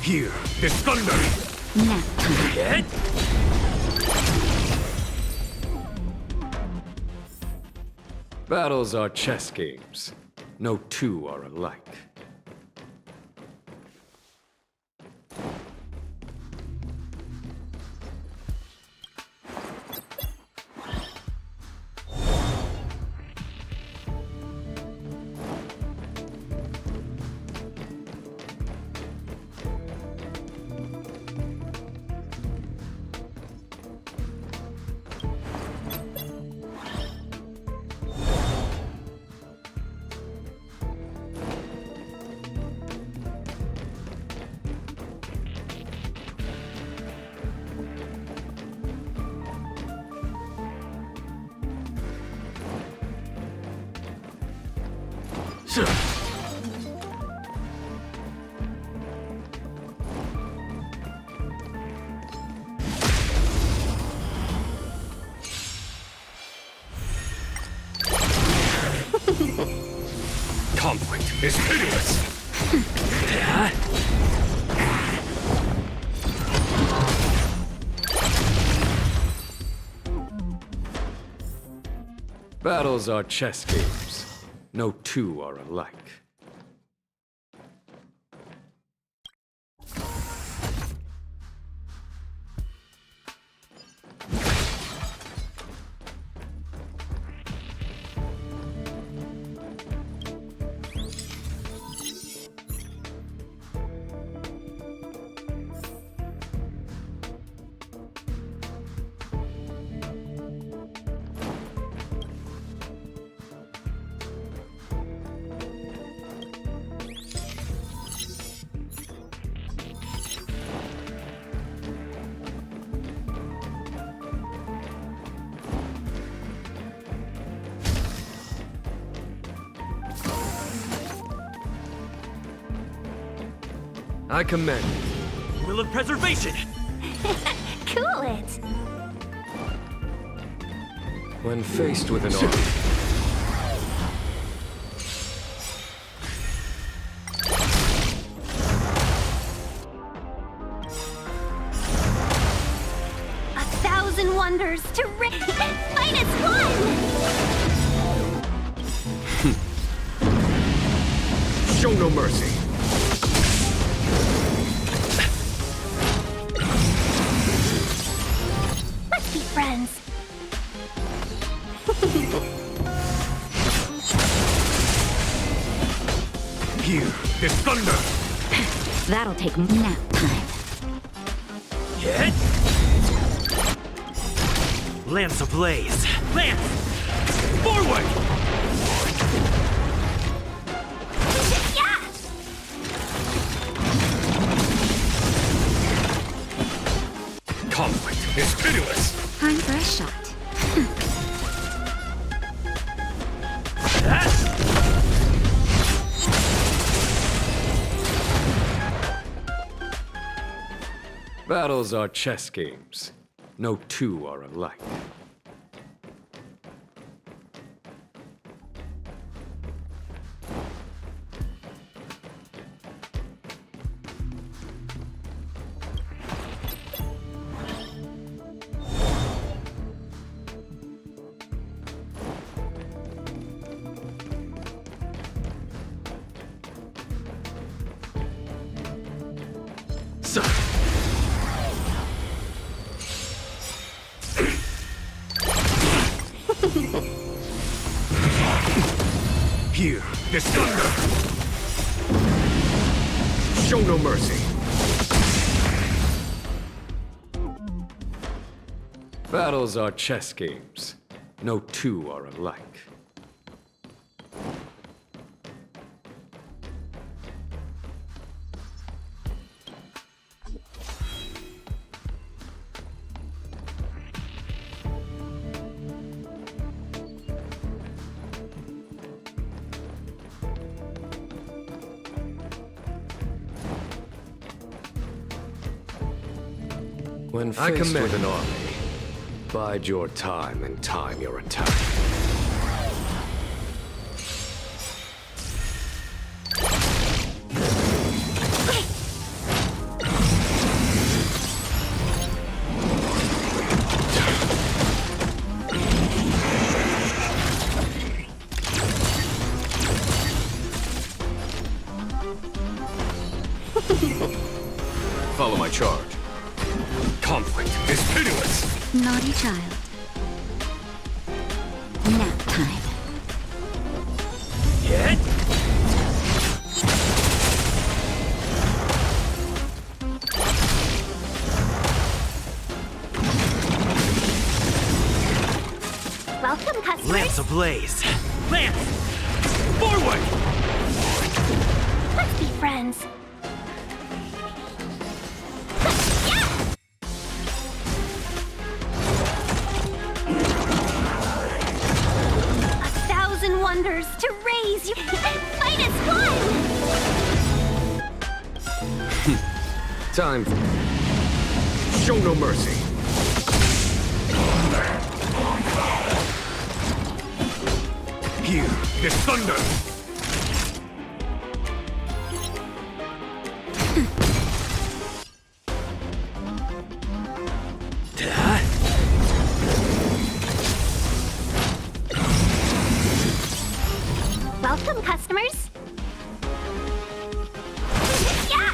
Here, this thunder! Nap time. Hit! Battles are chess games. No two are alike. Conflict is hideous! Battles are chess games. No two are alike. I commend it. Will of preservation! Cool it. When faced with an army, Wonders to minus one! show no mercy. Let's be friends. Here is thunder! That'll take nap time. Hit! Lance ablaze! Lance! Forward! Yeah! Conflict is pitiless! Time for a shot. Battles are chess games. No two are alike. Sir! Here is thunder! Show no mercy. Battles are chess games. No two are alike. When faced with an army, bide your time and time your attack. Follow my charge. Conflict is pitiless! Naughty child. Nap time. Hit! Welcome, customers. Lance ablaze! Lance! Forward! Let's be friends. Wonders to raise you minus one! Time. Show no mercy. Here is thunder! Welcome, customers. Yeah!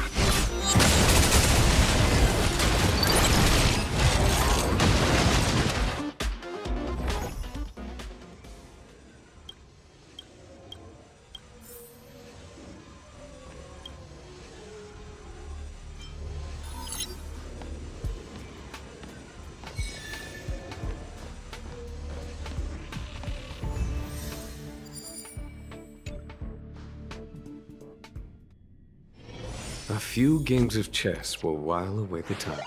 A few games of chess will while away the time.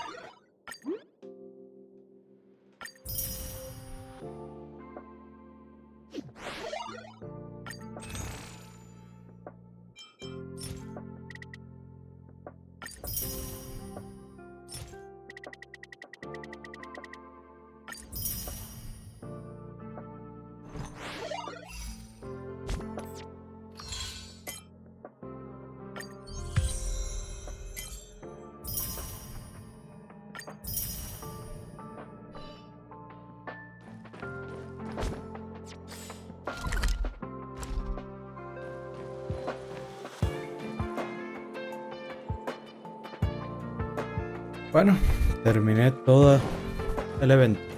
Bueno, terminé todo el evento.